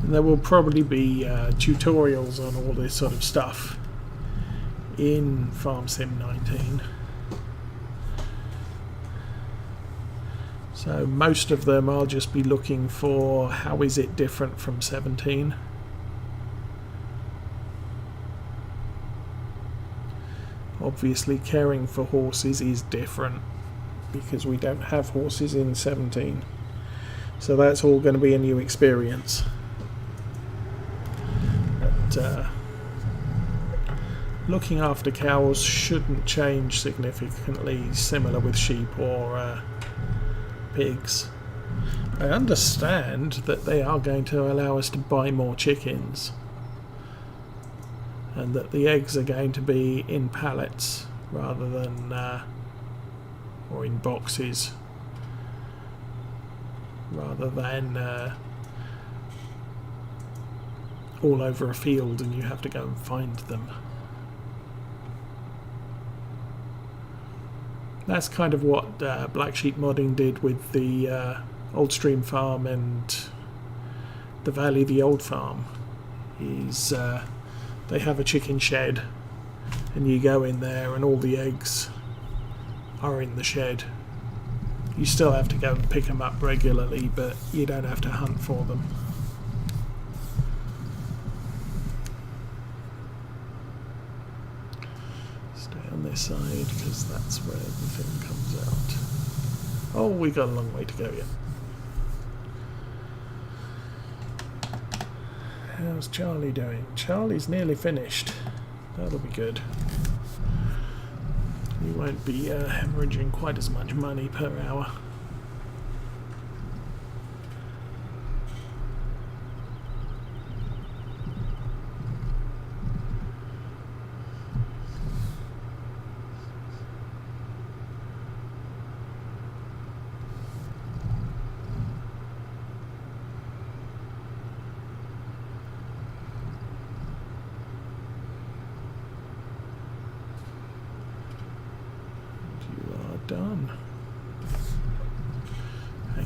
There will probably be tutorials on all this sort of stuff in Farm Sim 19. So most of them I'll just be looking for how is it different from 17. Obviously caring for horses is different because we don't have horses in 17. So that's all going to be a new experience. Looking after cows shouldn't change significantly, similar with sheep or pigs. I understand that they are going to allow us to buy more chickens and that the eggs are going to be in pallets rather than or in boxes rather than all over a field and you have to go and find them. That's kind of what Black Sheep Modding did with the Old Stream Farm and the Valley the Old Farm. Is they have a chicken shed and you go in there and all the eggs are in the shed. You still have to go and pick them up regularly, but you don't have to hunt for them. This side because that's where the thing comes out. Oh, we got a long way to go yet. How's Charlie doing? Charlie's nearly finished. That'll be good. You won't be hemorrhaging quite as much money per hour.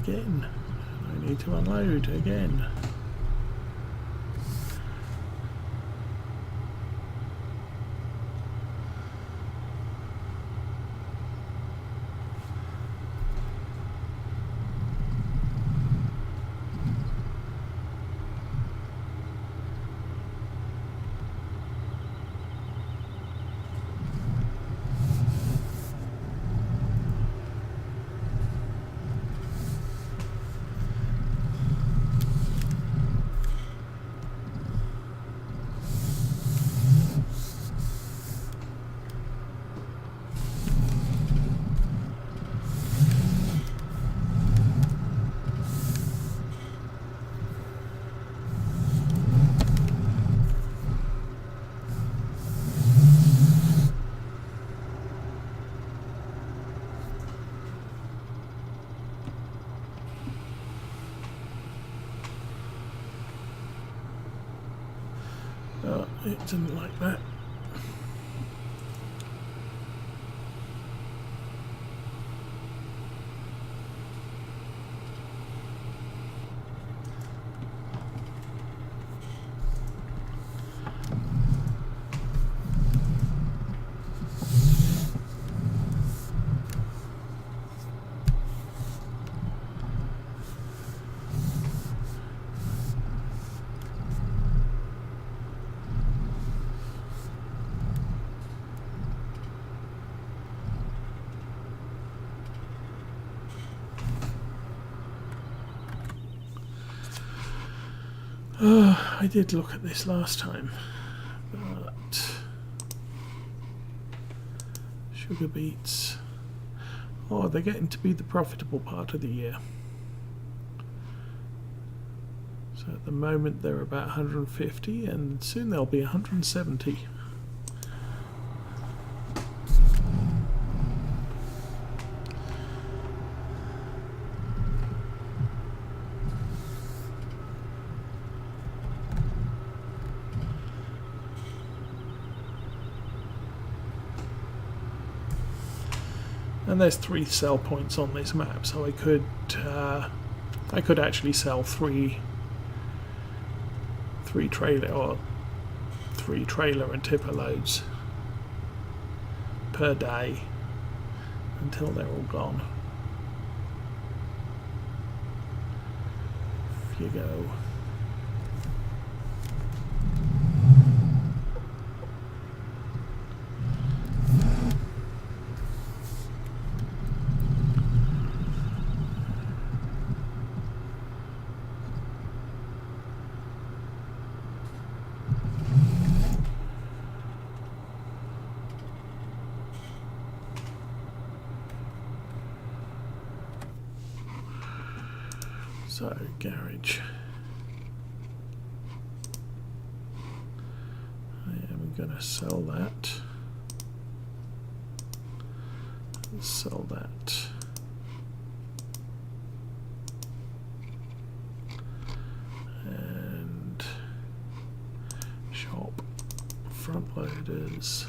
again. I need to unload again. Oh, it didn't like that. I did look at this last time, but sugar beets, oh, they're getting to be the profitable part of the year. So at the moment they're about 150 and soon they'll be 170. And there's 3 sell points on this map, so I could actually sell three trailer and tipper loads per day until they're all gone. If you go so, garage. I am going to sell that. Sell that. And shop front loaders.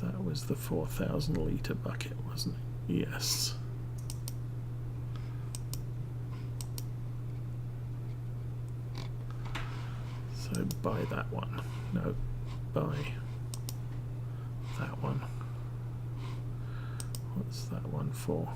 That was the 4,000 litre bucket, wasn't it? Yes. So buy that one. No, buy that one. What's that one for?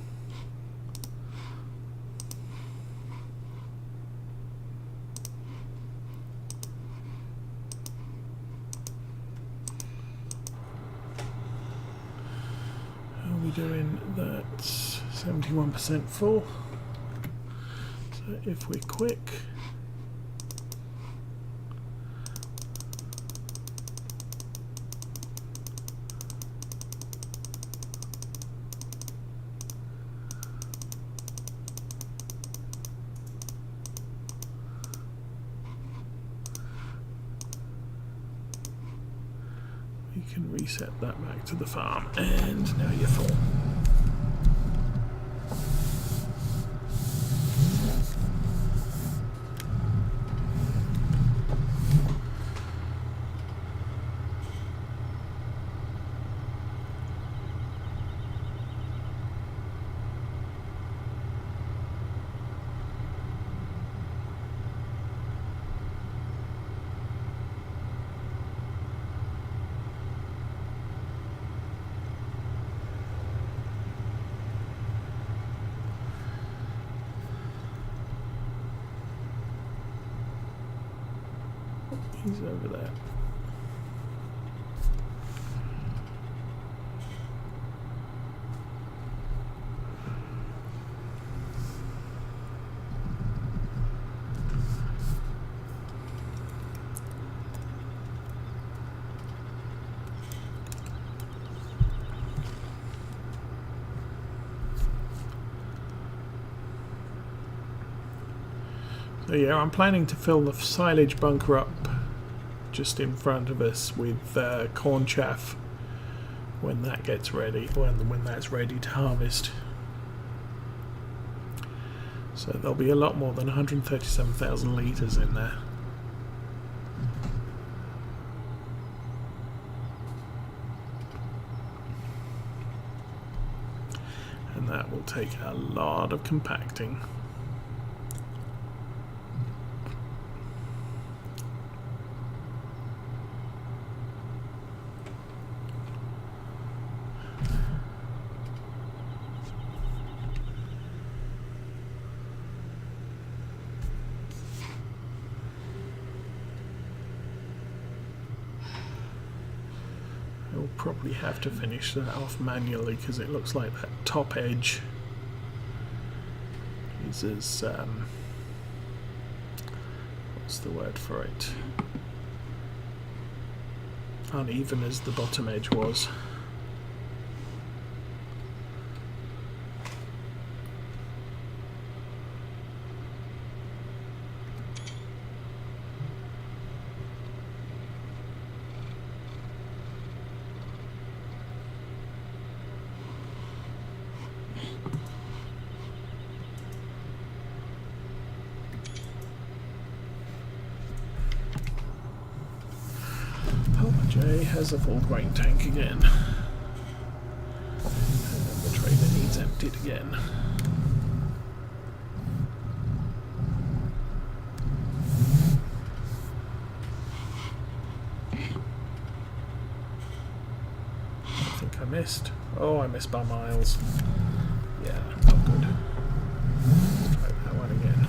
How are we doing? That's 71% full. So if we're quick, you can reset that back to the farm, and now you're full. He's over there. So yeah, I'm planning to fill the silage bunker up just in front of us with corn chaff when that gets ready, when that's ready to harvest. So there'll be a lot more than 137,000 litres in there. And that will take a lot of compacting. We'll probably have to finish that off manually because it looks like that top edge is as what's the word for it? Uneven as the bottom edge was. Jay has a full grain tank again. And the trailer needs emptied again. I think I missed. Oh, I missed by miles. Yeah, not good. Let's try that one again.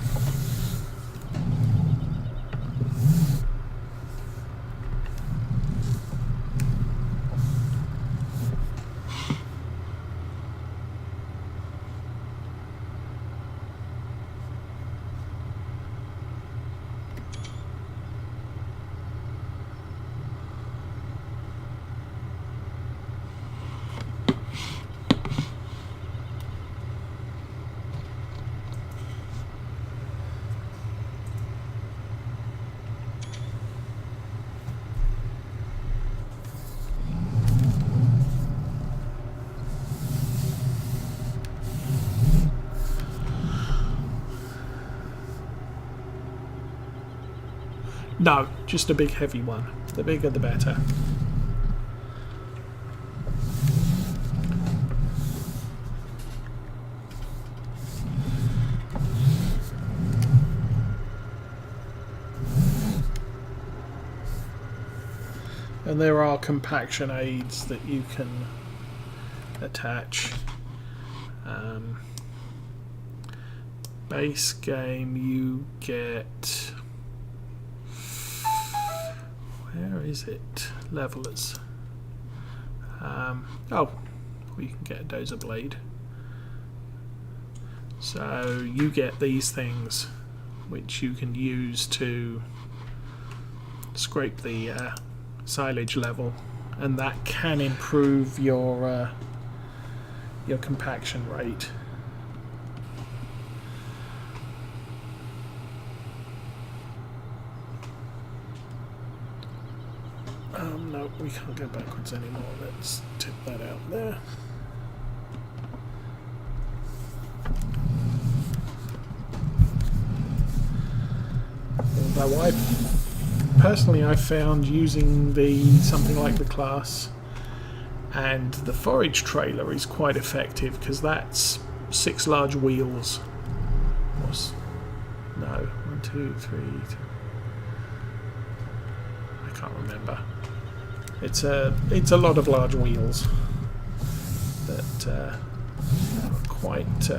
No, just a big heavy one. The bigger the better. And there are compaction aids that you can attach. Base game you get... Where is it? Levelers. Oh, you can get a dozer blade. So you get these things which you can use to scrape the silage level, and that can improve your compaction rate. No, we can't go backwards anymore. Let's tip that out there. Although I found using something like the Class and the forage trailer is quite effective because that's 6 large wheels. No, 1, 2, 3. I can't remember. It's a lot of large wheels that are quite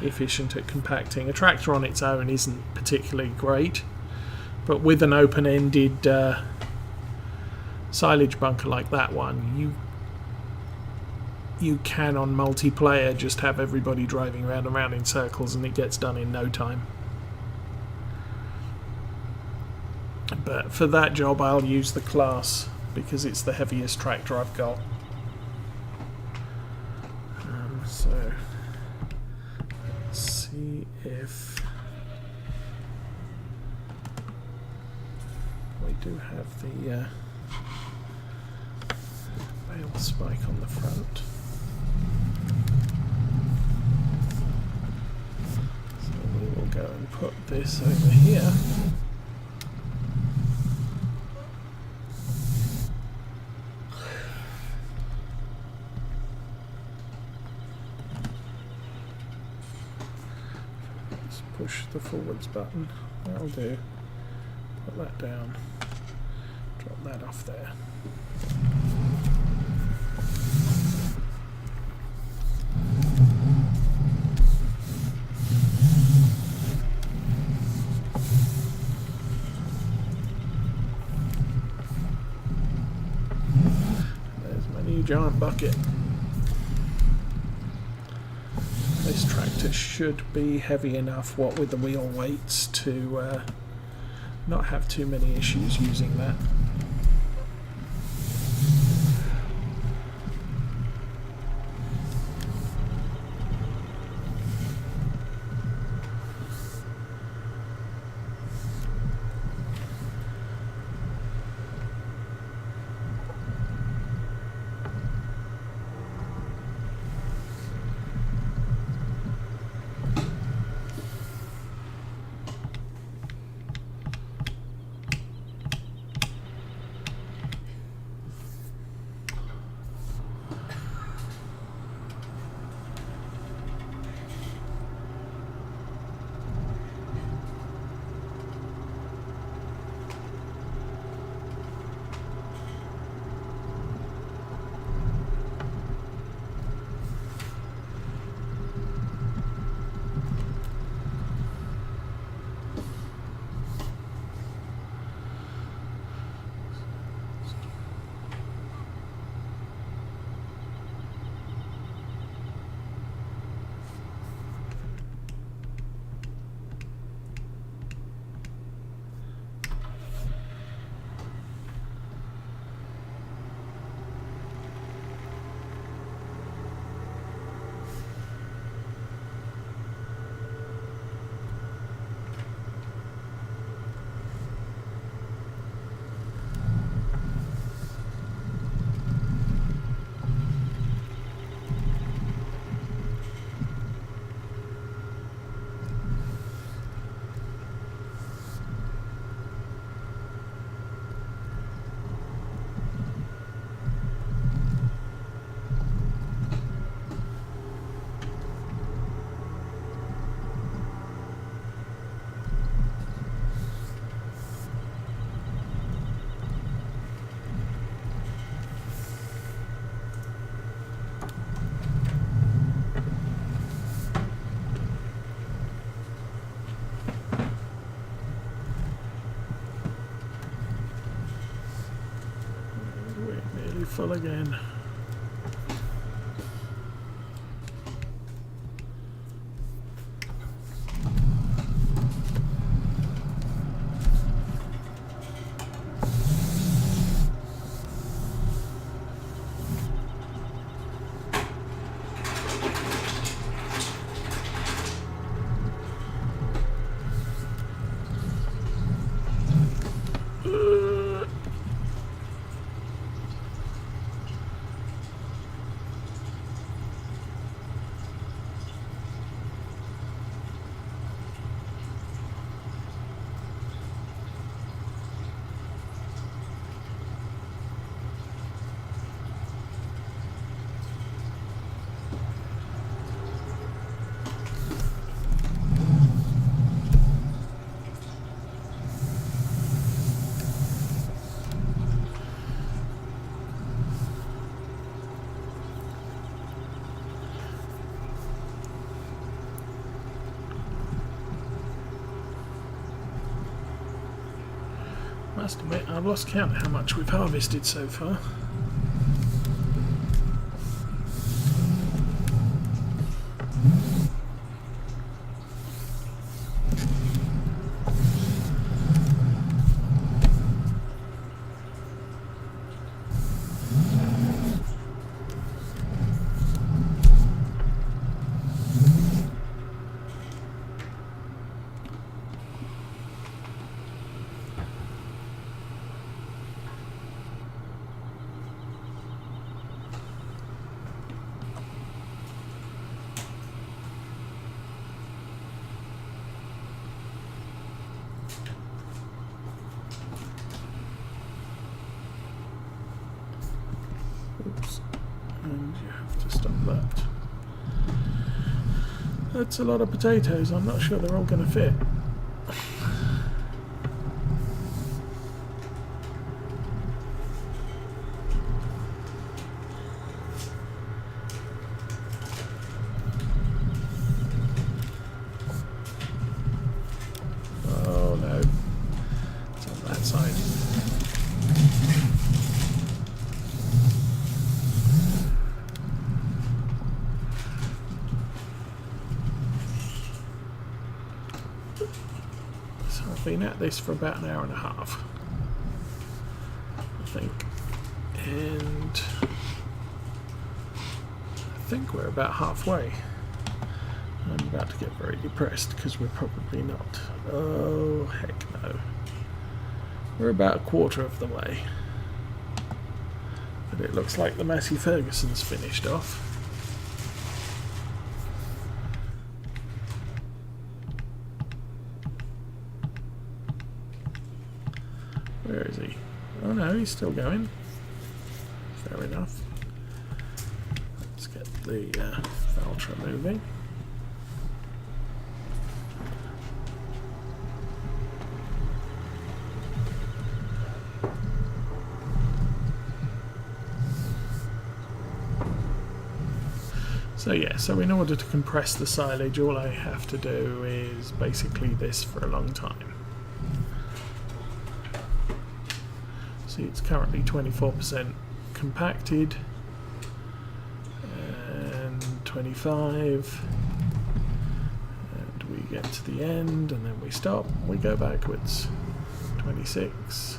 efficient at compacting. A tractor on its own isn't particularly great, But with an open-ended silage bunker like that one, you can on multiplayer just have everybody driving round and round in circles and it gets done in no time. But for that job I'll use the Class because it's the heaviest tractor I've got. So let's see if we do have the bale spike on the front. So we will go and put this over here. Push the forwards button. That'll do. Put that down. Drop that off there. There's my new giant bucket. This tractor should be heavy enough, what with the wheel weights, to not have too many issues using that. Full again. Must admit, I've lost count how much we've harvested so far. Oops. And you have to stop that. That's a lot of potatoes. I'm not sure they're all going to fit. Oh no. It's on that side. So I've been at this for about an hour and a half, I think, and I think we're about halfway. I'm about to get very depressed because we're probably not. Oh heck no. We're about a quarter of the way, but it looks like the Massey Ferguson's finished off. Where is he? Oh no, he's still going. Fair enough. Let's get the Valtra moving. So yeah, so in order to compress the silage, all I have to do is basically this for a long time. See, it's currently 24% compacted, and 25, and we get to the end, and then we stop, and we go backwards. 26.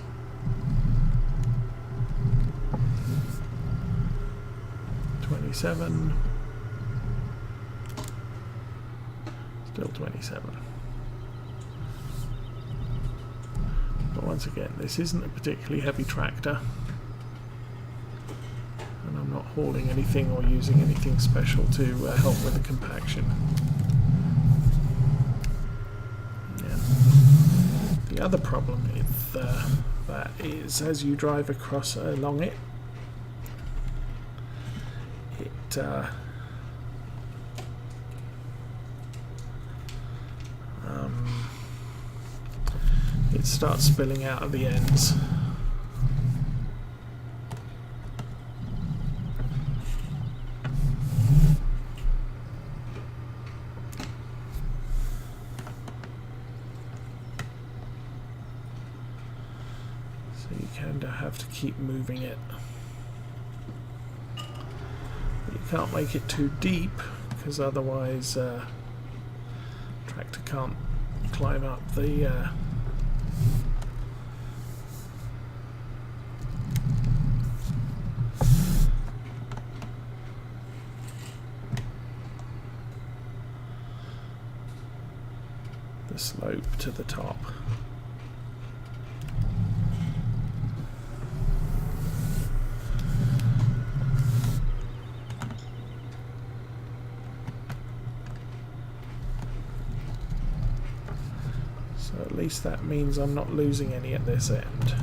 27. Still 27. But once again, this isn't a particularly heavy tractor, and I'm not hauling anything or using anything special to help with the compaction. Yeah. The other problem with that is, as you drive across along it, it starts spilling out of the ends. So you kind of have to keep moving it. You can't make it too deep, because otherwise tractor can't climb up the slope to the top. So at least that means I'm not losing any at this end.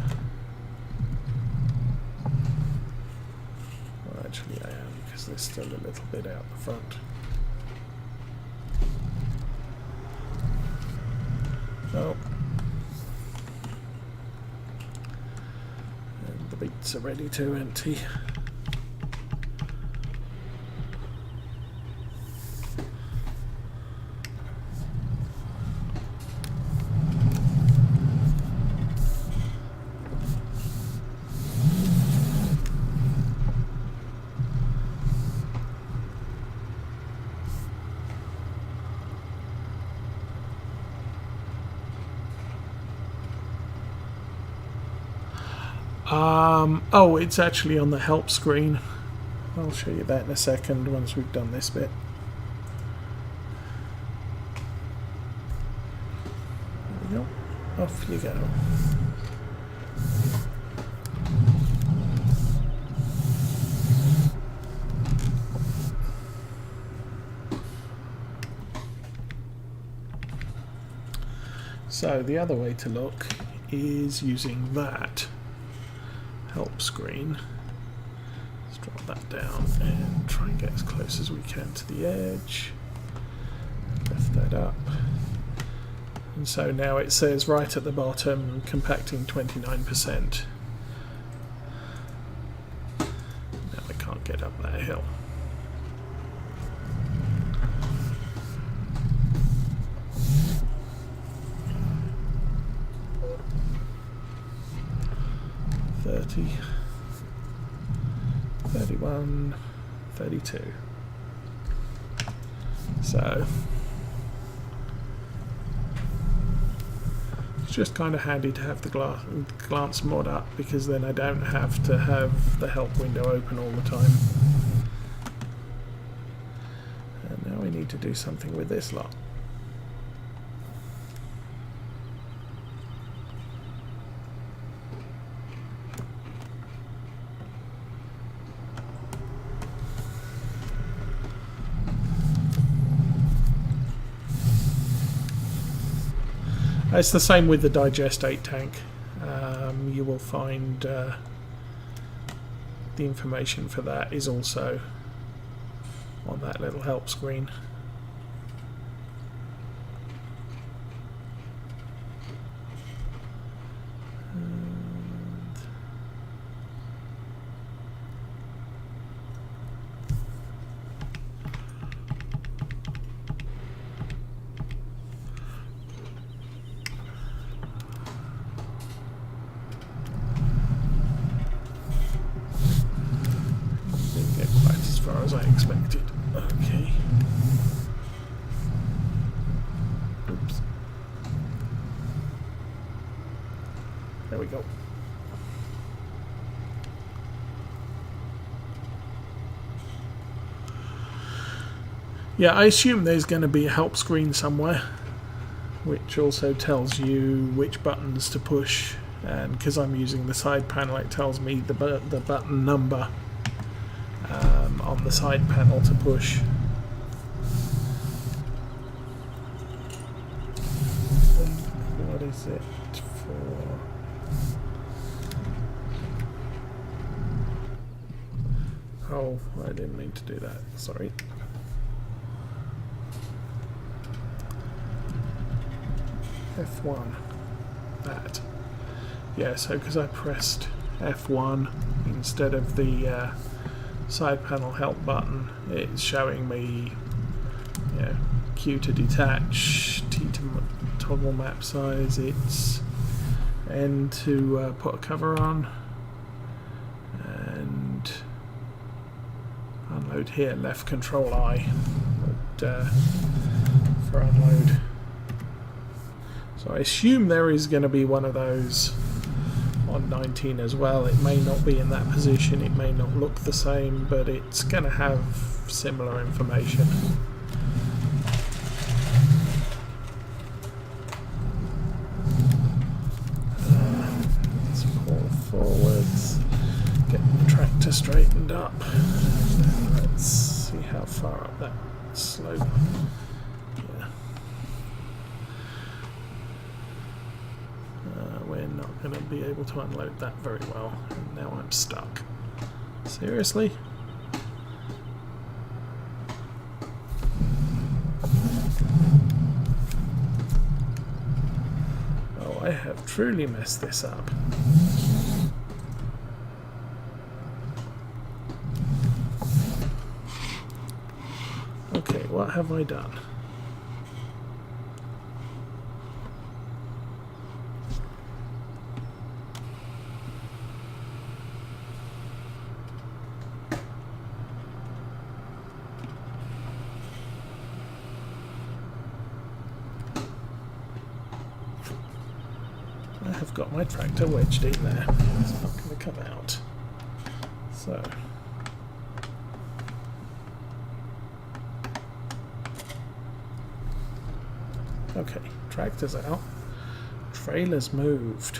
Well, actually I am, because there's still a little bit out the front. Oh. And the beets are ready to empty. Oh, it's actually on the help screen. I'll show you that in a second once we've done this bit. There we go. Off you go. So the other way to look is using that help screen. Let's drop that down and try and get as close as we can to the edge. Lift that up. And so now it says right at the bottom, compacting 29%. Now I can't get up that hill. $30, $31, $32. So it's just kind of handy to have the glance mod up, because then I don't have to have the help window open all the time. And now we need to do something with this lot. It's the same with the Digest 8 tank. You will find the information for that is also on that little help screen. As I expected. Okay. Oops. There we go. Yeah, I assume there's going to be a help screen somewhere, which also tells you which buttons to push, and because I'm using the side panel, it tells me the button number on the side panel to push. What is it for? Oh, I didn't mean to do that, sorry. F1, that. Yeah, so because I pressed F1 instead of the side panel help button, it's showing me, you know, Q to detach, T to toggle map size, it's N to put a cover on, and unload here, left control I for unload. So I assume there is going to be one of those on 19 as well. It may not be in that position, it may not look the same, but it's going to have similar information. Let's pull forwards, get the tractor straightened up, and let's see how far up that slope. Yeah. We're not going to be able to unload that very well. And now I'm stuck. Seriously? Oh, I have truly messed this up. Okay, what have I done? I've got my tractor wedged in there. It's not going to come out. So okay, tractor's out. Trailer's moved.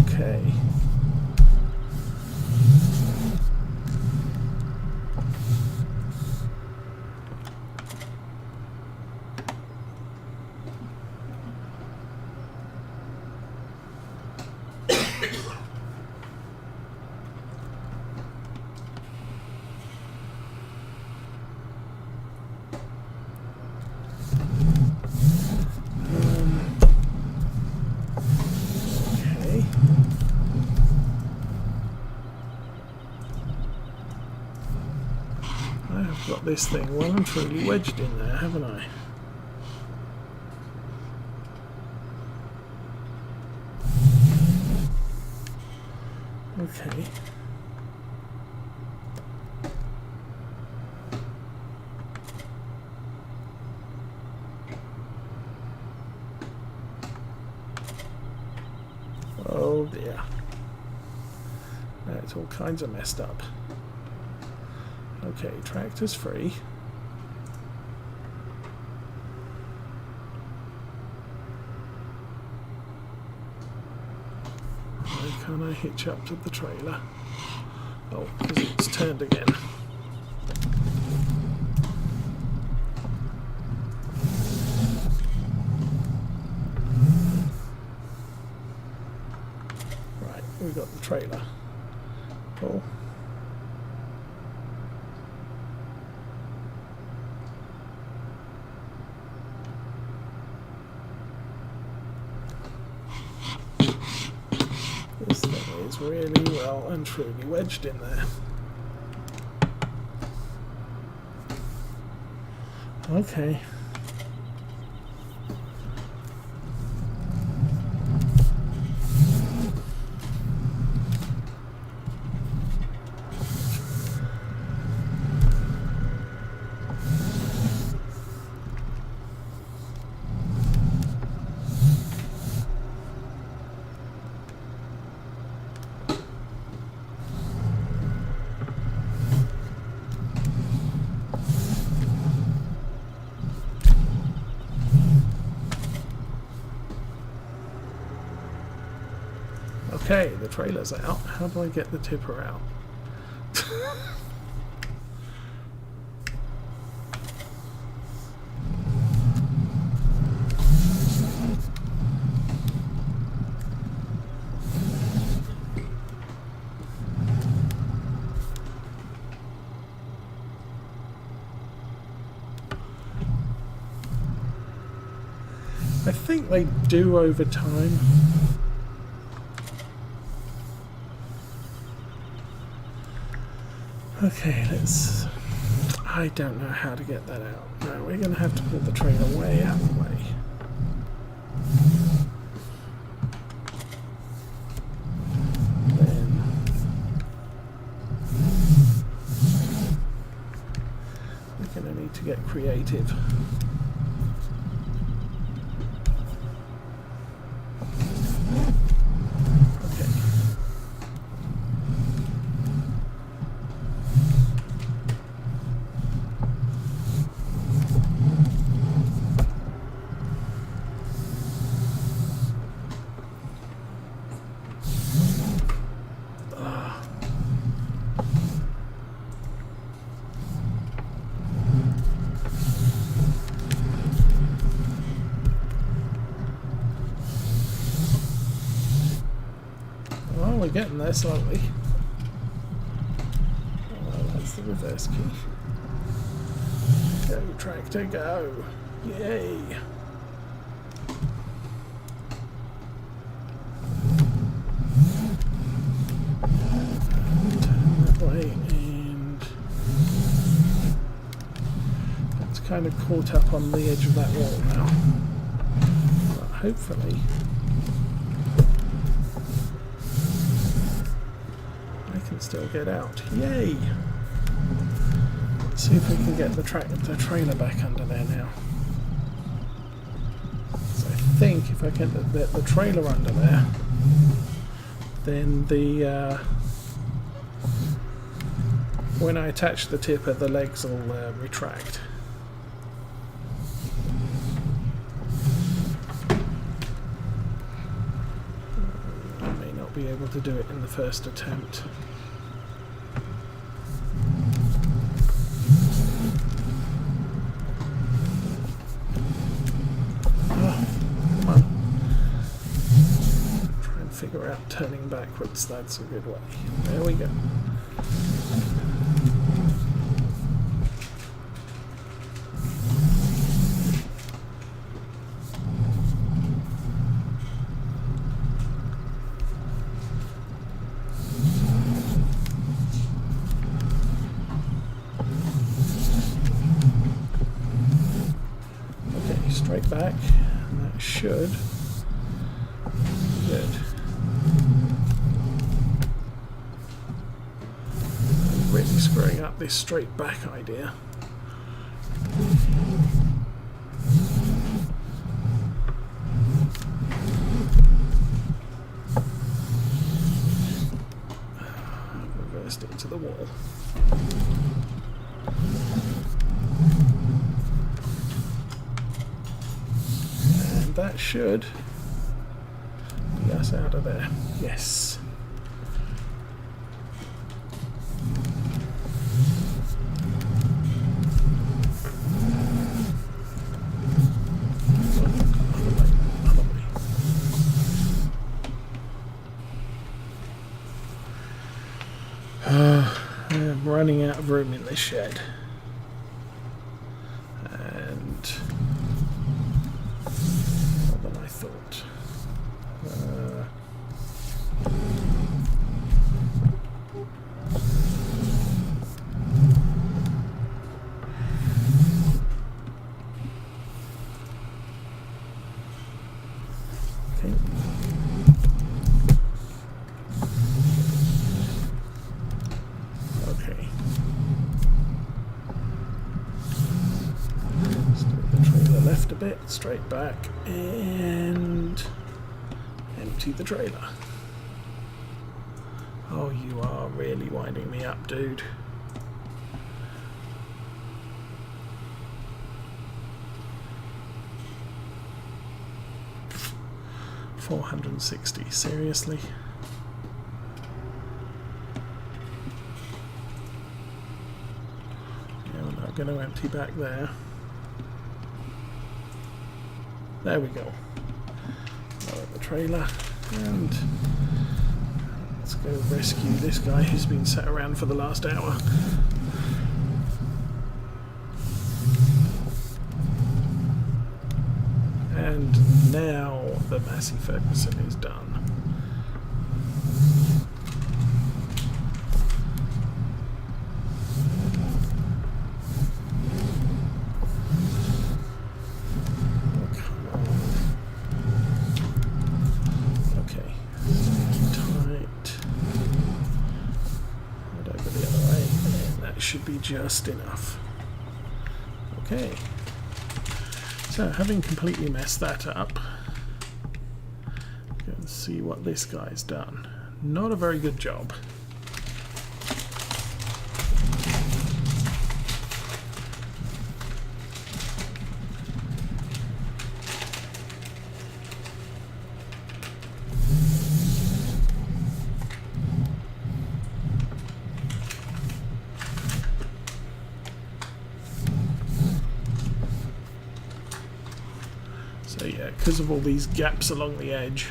Okay. Got this thing well and truly wedged in there, haven't I? Okay. Oh dear. It's all kinds of messed up. Okay, tractor's free. Why can't I hitch up to the trailer? Oh, because it's turned again. Right, we've got the trailer. Cool. This thing is really well and truly wedged in there. Okay. Okay, the trailer's out. How do I get the tipper out? I think they do over time. Okay, let's... I don't know how to get that out. No, we're going to have to pull the trailer way out of the way. Then... we're going to need to get creative. We're getting there slowly. Oh, that's the reverse key. Go, tractor, go! Yay! Turn that way, and that's kind of caught up on the edge of that wall now. But hopefully. Still get out. Yay! Let's see if we can get the trailer back under there now. So I think if I get the trailer under there, then the when I attach the tipper, the legs will retract. I may not be able to do it in the first attempt. Figure out turning backwards, that's a good way. There we go. Okay, straight back, and that should be good. Really screwing up this straight back idea. Reversed into the wall. And that should be us out of there. Yes. I'm running out of room in this shed, and more than I thought. Okay. Okay. Steer the trailer left a bit, straight back, and empty the trailer. Oh, you are really winding me up, dude. $460, seriously? Yeah, we're not going to empty back there. There we go. Lower the trailer, and let's go rescue this guy who's been sat around for the last hour. And now the Massey Ferguson is done. Oh, come on. Okay. Tight. Head over the other way. And that should be just enough. Okay. So, having completely messed that up, go and see what this guy's done. Not a very good job. So yeah, because of all these gaps along the edge,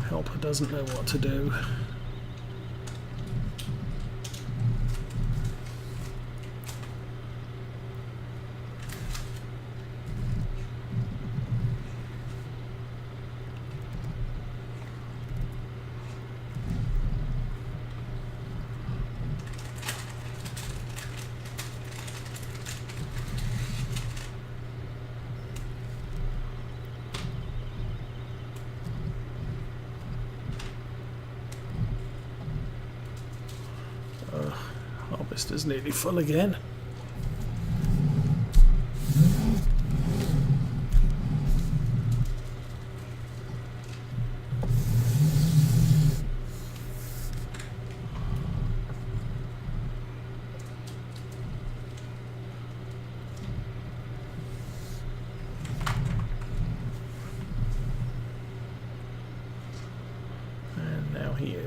helper doesn't know what to do. Harvester's nearly full again.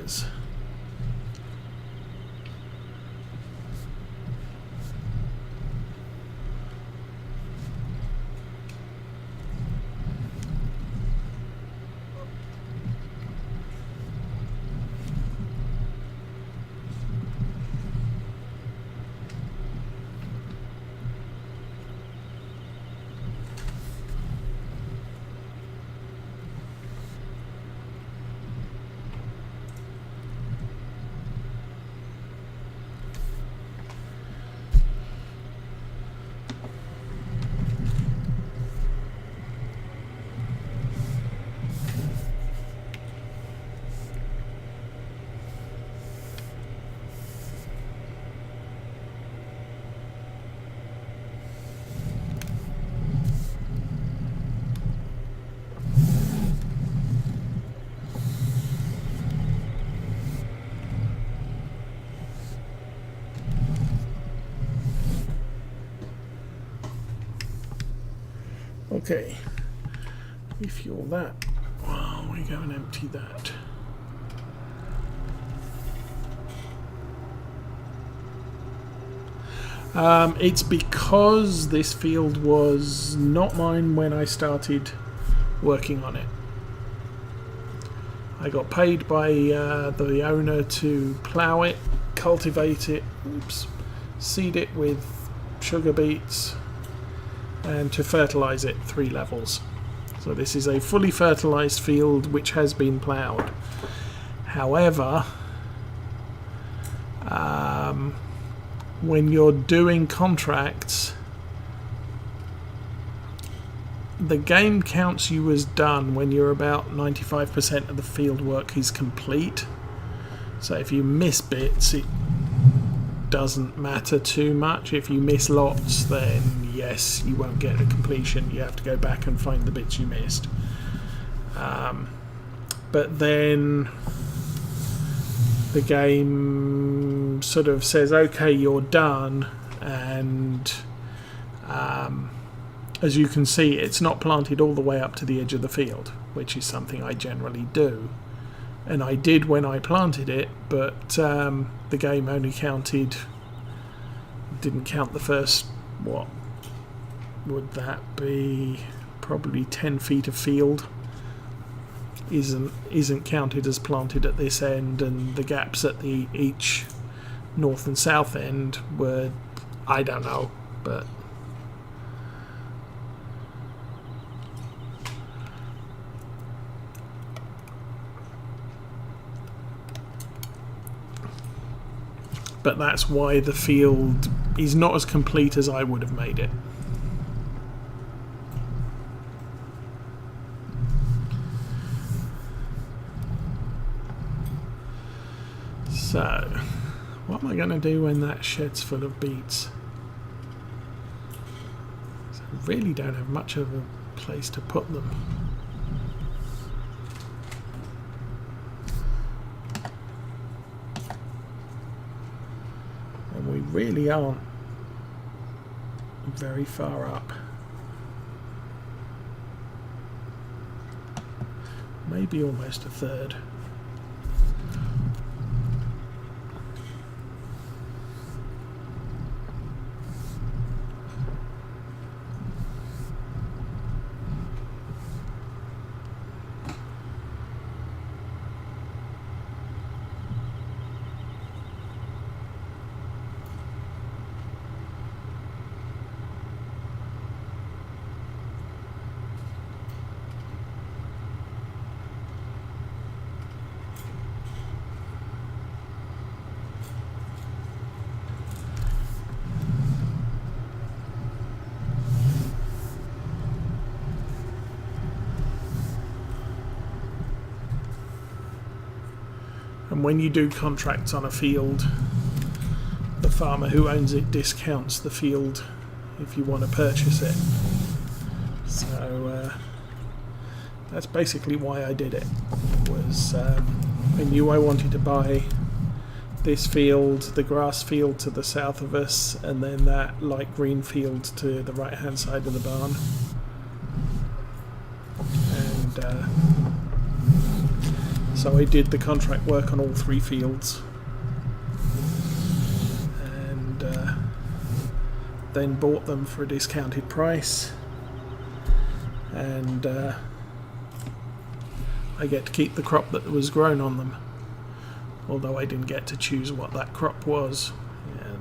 is. Okay, refuel that while we go and empty that. It's because this field was not mine when I started working on it. I got paid by the owner to plough it, cultivate it, seed it with sugar beets, and to fertilise it 3 levels. So this is a fully fertilised field which has been ploughed. However, when you're doing contracts, the game counts you as done when you're about 95% of the field work is complete. So if you miss bits, it doesn't matter too much. If you miss lots, then yes, you won't get a completion. You have to go back and find the bits you missed. But then the game sort of says, okay, you're done, and as you can see, it's not planted all the way up to the edge of the field, which is something I generally do, and I did when I planted it, but the game only didn't count the first, what would that be, probably 10 feet of field isn't counted as planted at this end, and the gaps at each north and south end were, I don't know, but that's why the field is not as complete as I would have made it. So, what am I going to do when that shed's full of beets? So I really don't have much of a place to put them. And we really aren't very far up. Maybe almost a third. And when you do contracts on a field, the farmer who owns it discounts the field if you want to purchase it. So that's basically why I did it. Was I knew I wanted to buy this field, the grass field to the south of us, and then that light green field to the right hand side of the barn. And So I did the contract work on all 3 fields, and then bought them for a discounted price, and I get to keep the crop that was grown on them, although I didn't get to choose what that crop was. Yeah,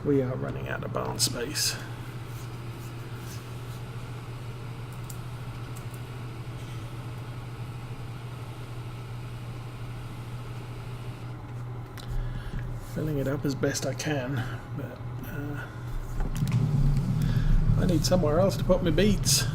we are running out of barn space. Filling it up as best I can, but I need somewhere else to put my beets.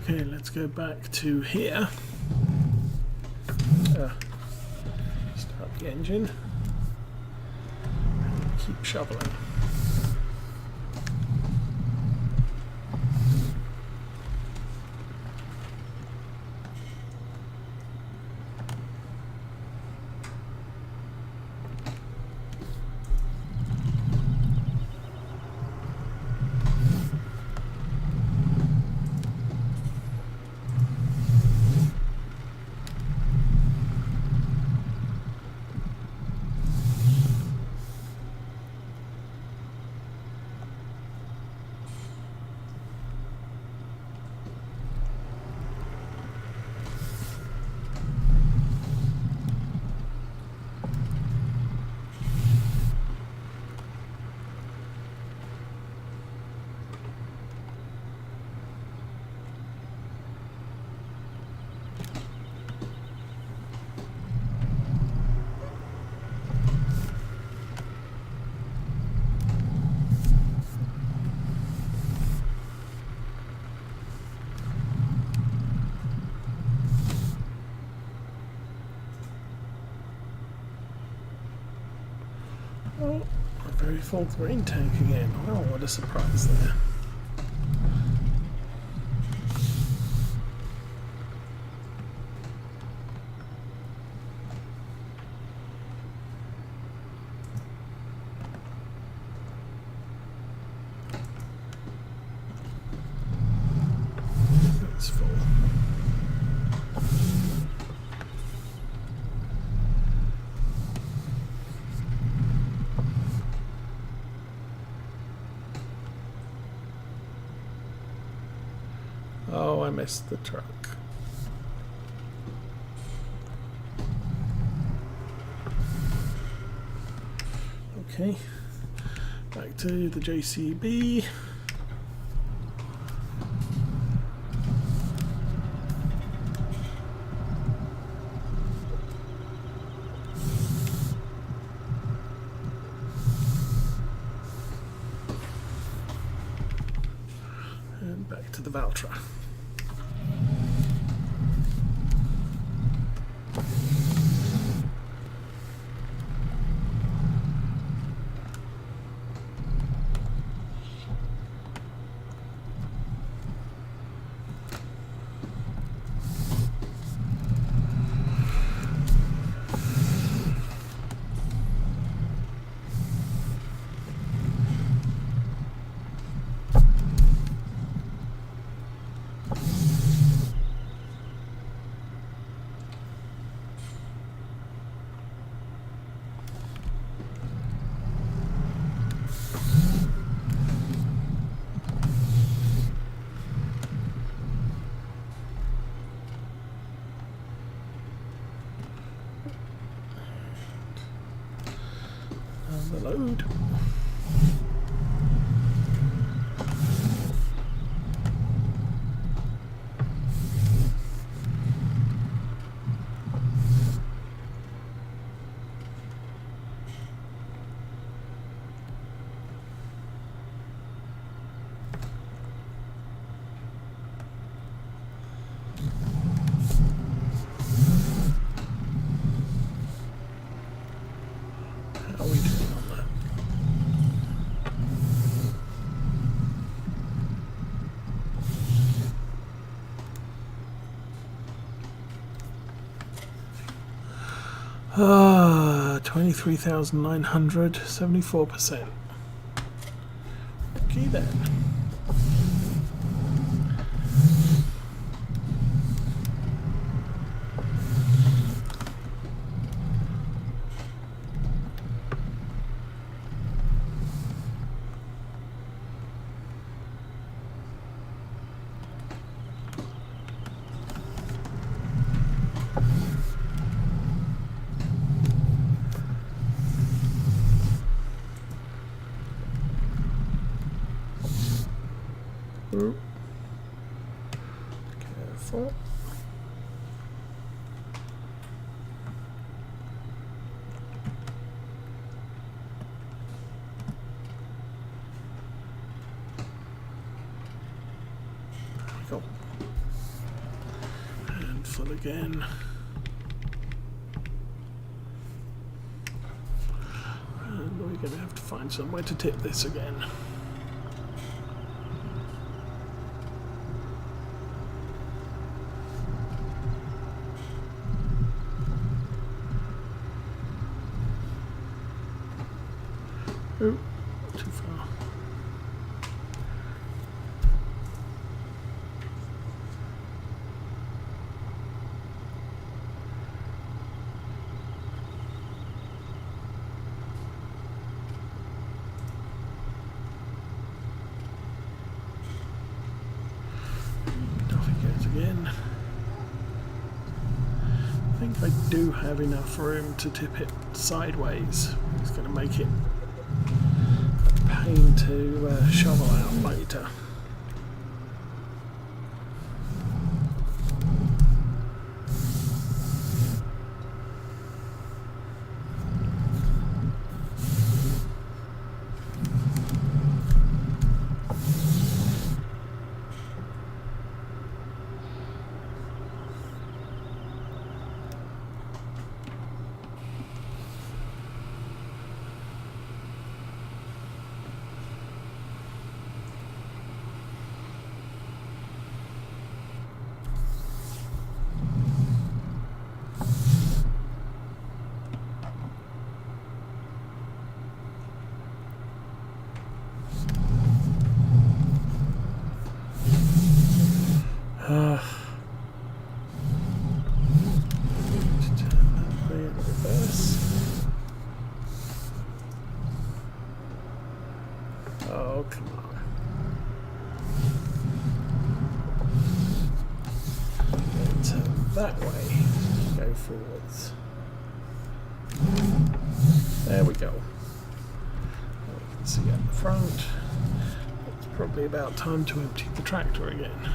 Okay, let's go back to here. Start the engine. Keep shoveling. Oh, a very full grain tank again. Oh, what a surprise there. It's full. Oh, I missed the truck. Okay, back to the JCB. And back to the Valtra. the load. How are we doing on that? Ah, 23,900, 74%. Okay then. Ooh. Careful. There we go. And full again. And we're going to have to find somewhere to tip this again. Oh, too far. Off it goes again. I think I do have enough room to tip it sideways. It's going to make it pain to shovel out later. Oh, come on. And turn that way. Go forwards. There we go. We can see at the front. It's probably about time to empty the tractor again.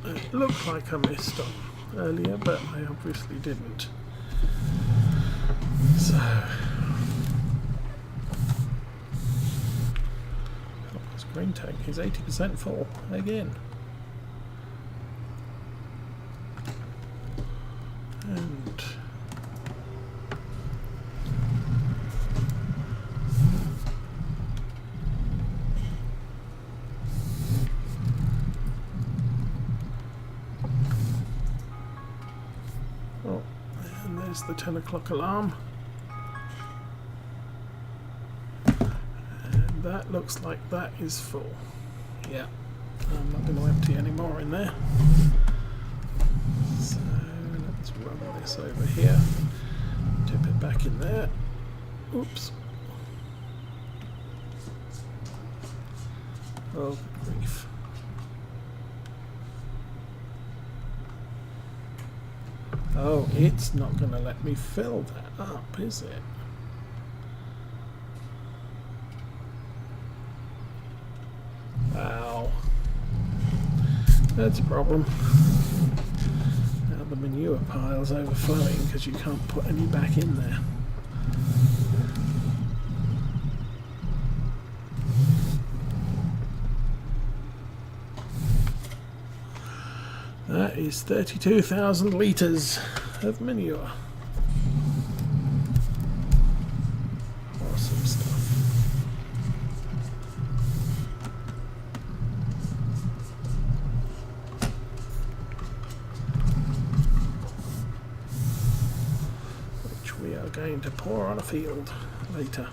It looked like I missed on earlier, but I obviously didn't. So, this green tank is 80% full again. And oh, and there's the 10 o'clock alarm. And that looks like that is full. Yeah, I'm not going to empty any more in there. So let's run this over here. Dip it back in there. Oops. Oh, good grief. Oh, it's not going to let me fill that up, is it? Wow. That's a problem. Now the manure pile's overflowing because you can't put any back in there. That is 32,000 litres of manure. Awesome stuff. Which we are going to pour on a field later.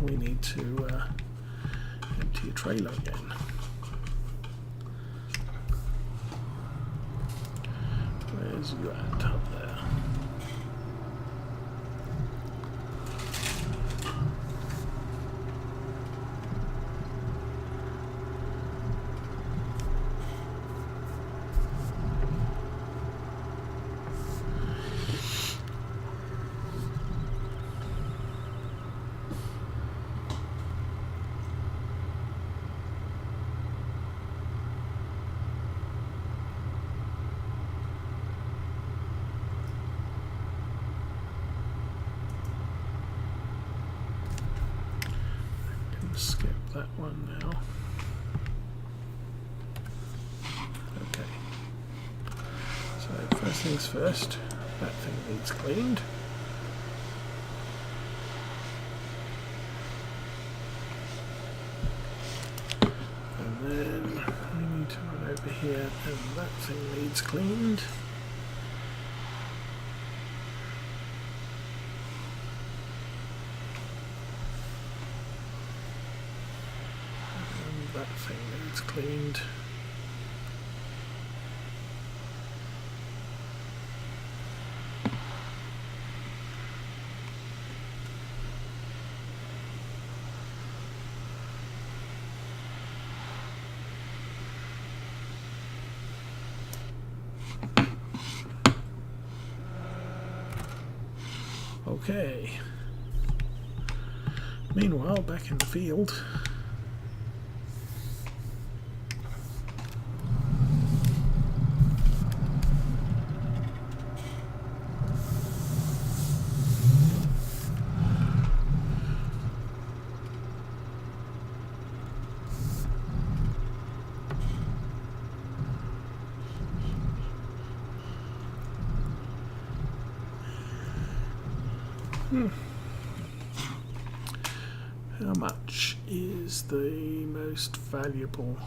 We need to empty a trailer again. Where's you at up there? Skip that one now. Okay. So first things first, that thing needs cleaned. And then we need to run over here and that thing needs cleaned. That thing needs cleaned. Okay. Meanwhile, back in the field. How much is the most valuable?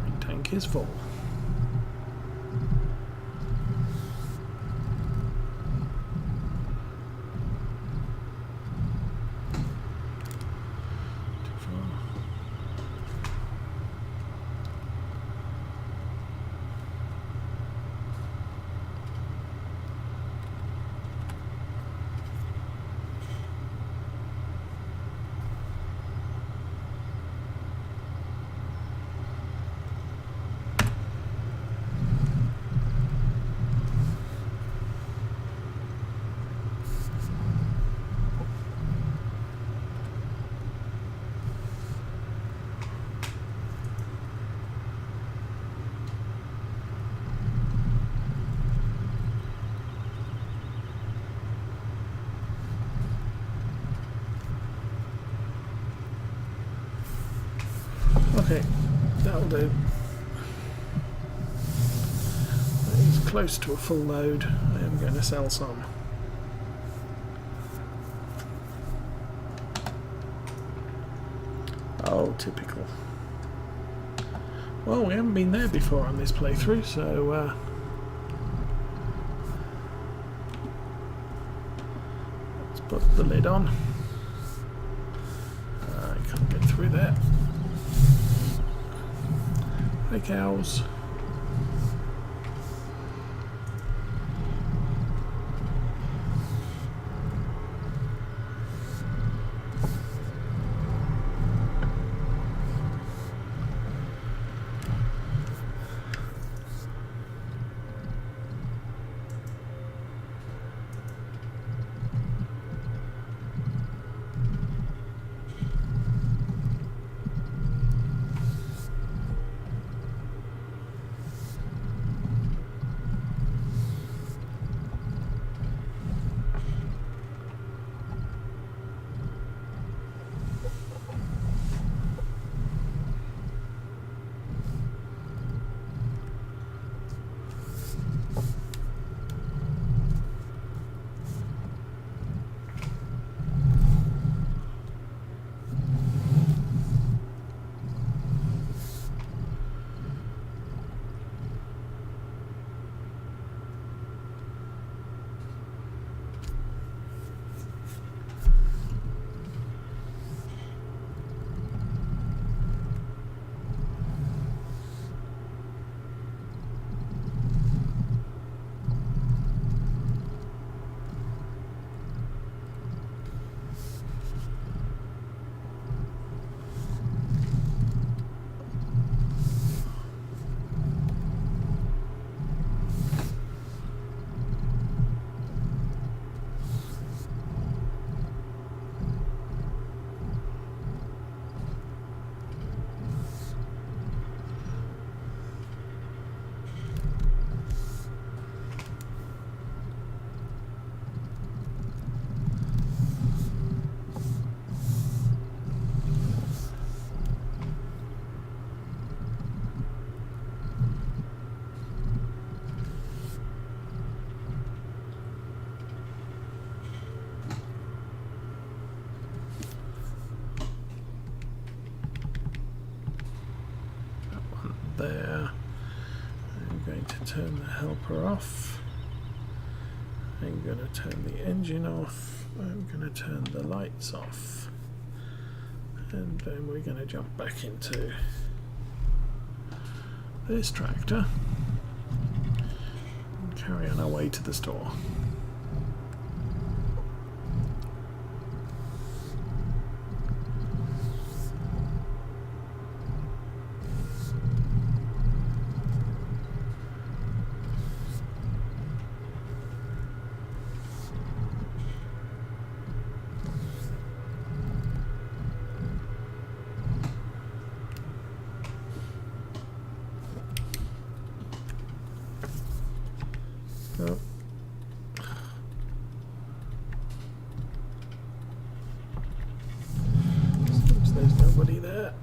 Green tank is full. Okay, that'll do. That is close to a full load. I am going to sell some. Oh, typical. Well, we haven't been there before on this playthrough, so let's put the lid on. I can't get through there. Hi, cows. There. I'm going to turn the helper off. I'm going to turn the engine off. I'm going to turn the lights off. And then we're going to jump back into this tractor and carry on our way to the store. Oh. Seems there's nobody there.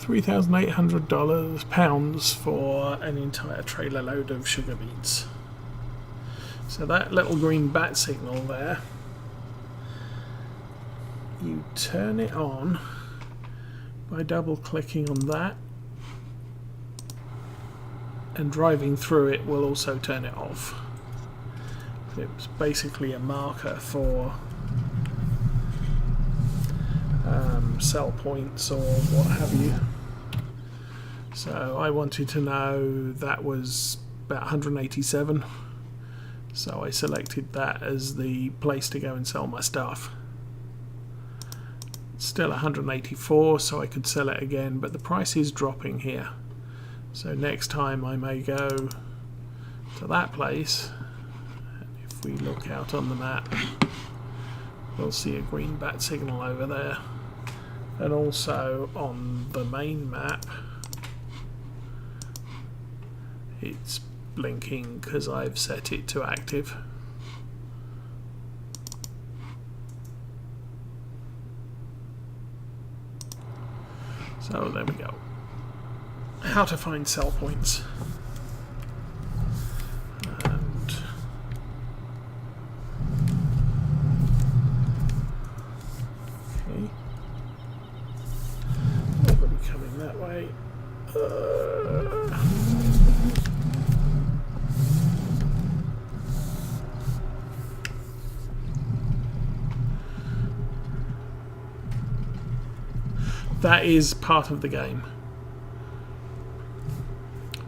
£3,800 for an entire trailer load of sugar beets. So that little green bat signal there, you turn it on by double clicking on that, and driving through it will also turn it off. It's basically a marker for sell points or what have you. So I wanted to know that was about 187, so I selected that as the place to go and sell my stuff. It's still 184, so I could sell it again, but the price is dropping here. So next time I may go to that place, and if we look out on the map, we'll see a green bat signal over there. And also on the main map, it's blinking because I've set it to active. So there we go. How to find sell points. And okay. Nobody coming that way. That is part of the game.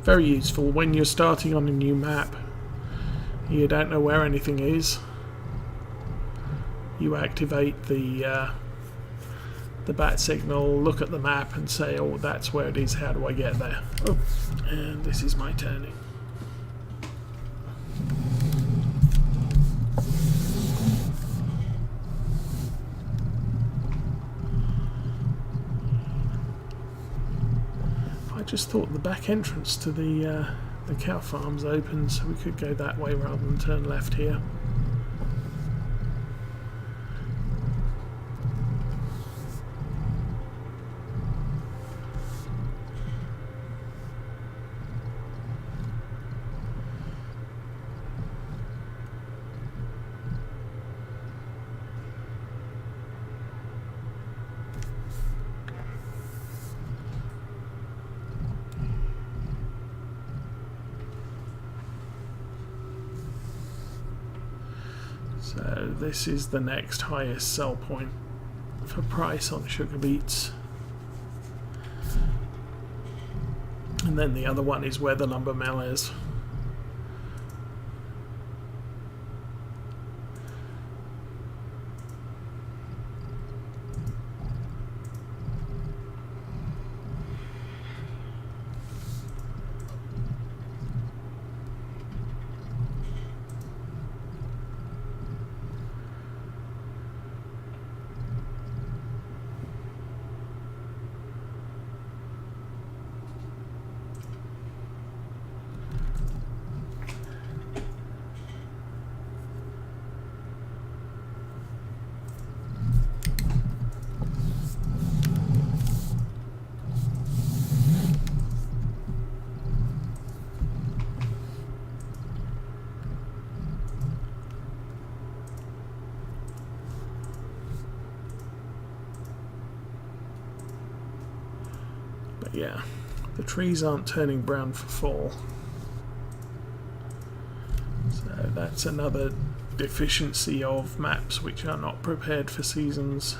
Very useful when you're starting on a new map. You don't know where anything is. You activate the bat signal, look at the map and say, oh, that's where it is, how do I get there? Oh, and this is my turning. I just thought the back entrance to the cow farm's open, so we could go that way rather than turn left here. So this is the next highest sell point for price on sugar beets. And then the other one is where the lumber mill is. But yeah, the trees aren't turning brown for fall. So that's another deficiency of maps which are not prepared for seasons.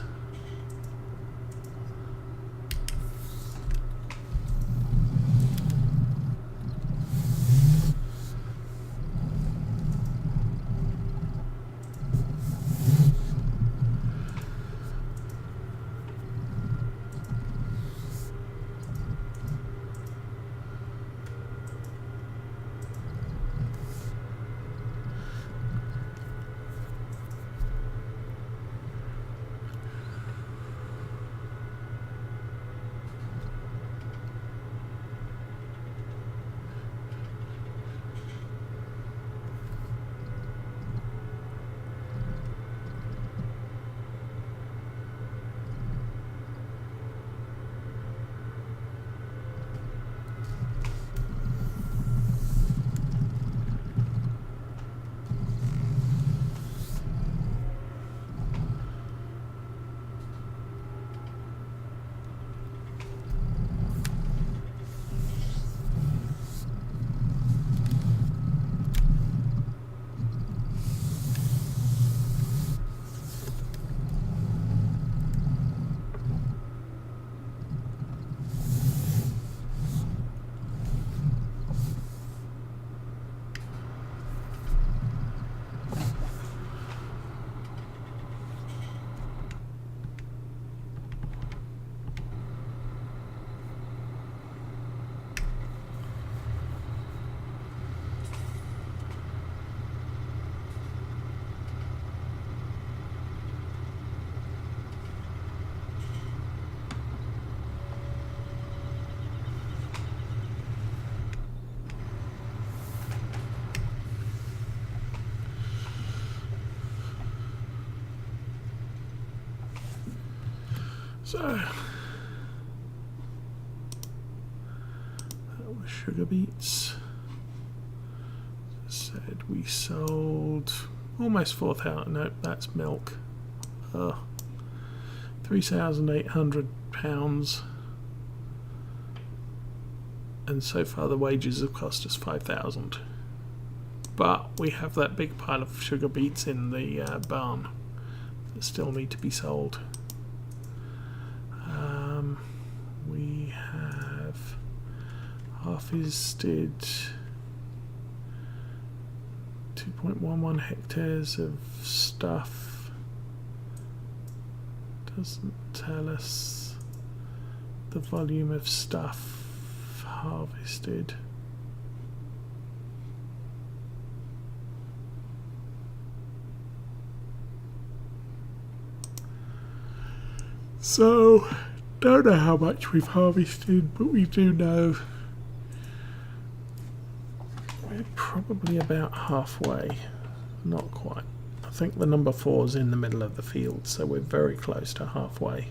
So that was sugar beets. Said we sold almost 4,000. Nope, that's milk. £3,800, and so far the wages have cost us 5,000. But we have that big pile of sugar beets in the barn that still need to be sold. We have harvested 2.11 hectares of stuff. Doesn't tell us the volume of stuff harvested. So, don't know how much we've harvested, but we do know we're probably about halfway. Not quite. I think the number 4 is in the middle of the field, so we're very close to halfway.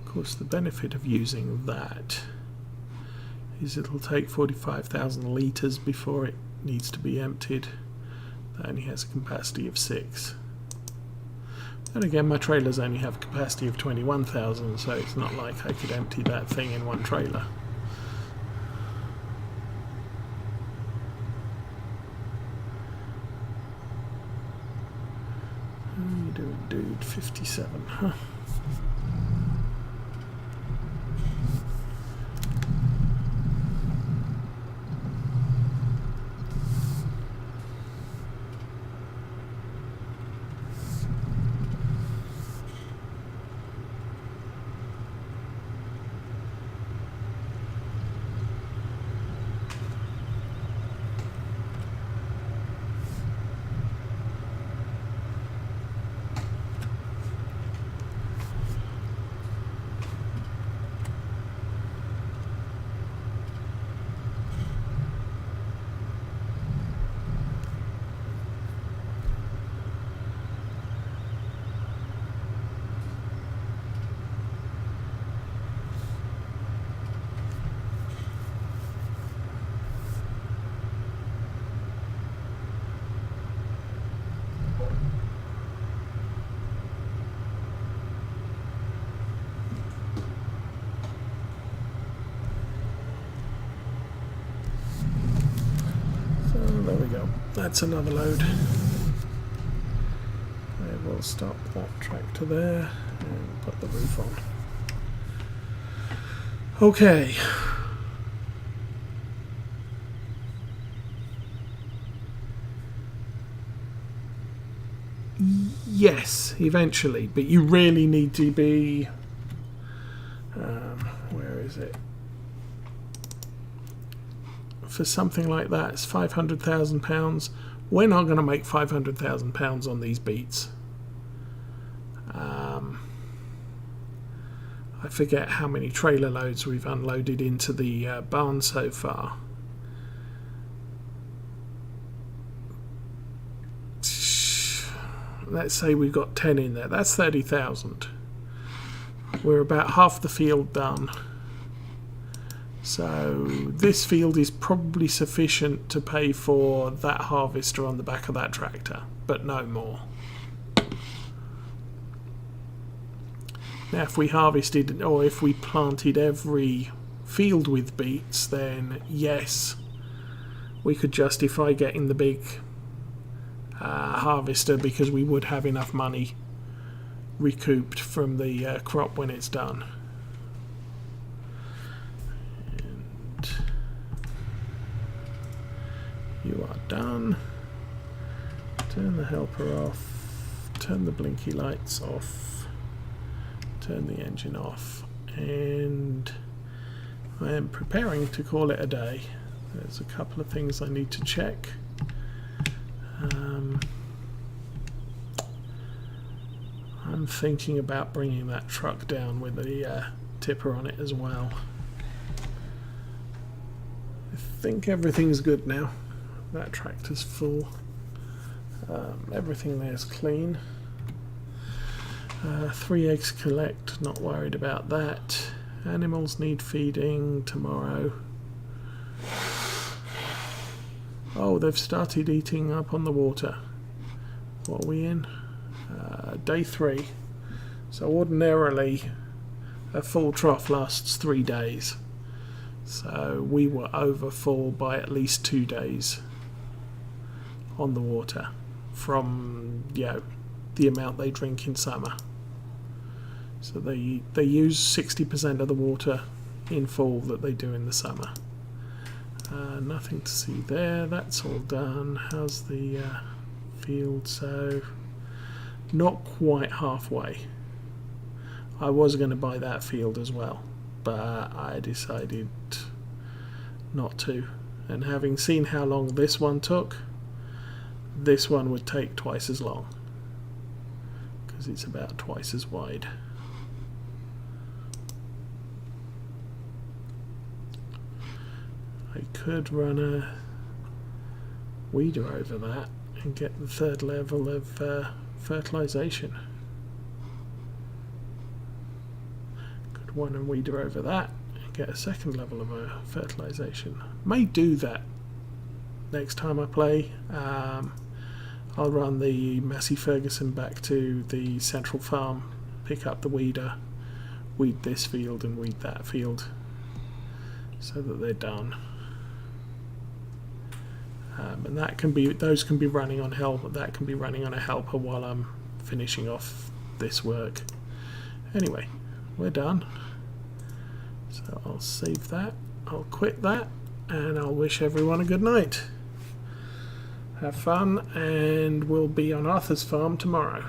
Of course, the benefit of using that is it'll take 45,000 litres before it needs to be emptied. That only has a capacity of 6. And again, my trailers only have a capacity of 21,000, so it's not like I could empty that thing in one trailer. How are you doing, dude? 57, huh? There we go. That's another load. I will stop that tractor there and put the roof on. Okay. Yes, eventually, but you really need to be where is it? for something like that. It's £500,000. We're not going to make £500,000 on these beets. I forget how many trailer loads we've unloaded into the barn so far. Let's say we've got 10 in there. That's 30,000. We're about half the field done. So this field is probably sufficient to pay for that harvester on the back of that tractor, but no more. Now if we harvested, or if we planted every field with beets, then yes, we could justify getting the big harvester, because we would have enough money recouped from the crop when it's done. And you are done. Turn the helper off, turn the blinky lights off, turn the engine off, and I am preparing to call it a day. There's a couple of things I need to check. I'm thinking about bringing that truck down with the tipper on it as well. I think everything's good now. That tractor's full. Everything there's clean. 3 eggs collect, not worried about that. Animals need feeding tomorrow. Oh, they've started eating up on the water. What are we in? Day 3. So ordinarily a full trough lasts 3 days. So we were over full by at least 2 days on the water from, you know, the amount they drink in summer. So they use 60% of the water in fall that they do in the summer. Nothing to see there. That's all done. How's the field? So not quite halfway. I was going to buy that field as well, but I decided not to. And having seen how long this one took, this one would take twice as long, because it's about twice as wide. I could run a weeder over that and get the 3rd level of fertilization. Could run a weeder over that and get a 2nd level of fertilization. May do that next time I play. I'll run the Massey Ferguson back to the central farm, pick up the weeder, weed this field and weed that field, so that they're done. And that can be, those can be running on helper. That can be running on a helper while I'm finishing off this work. Anyway, we're done. So I'll save that. I'll quit that, and I'll wish everyone a good night. Have fun, and we'll be on Arthur's farm tomorrow.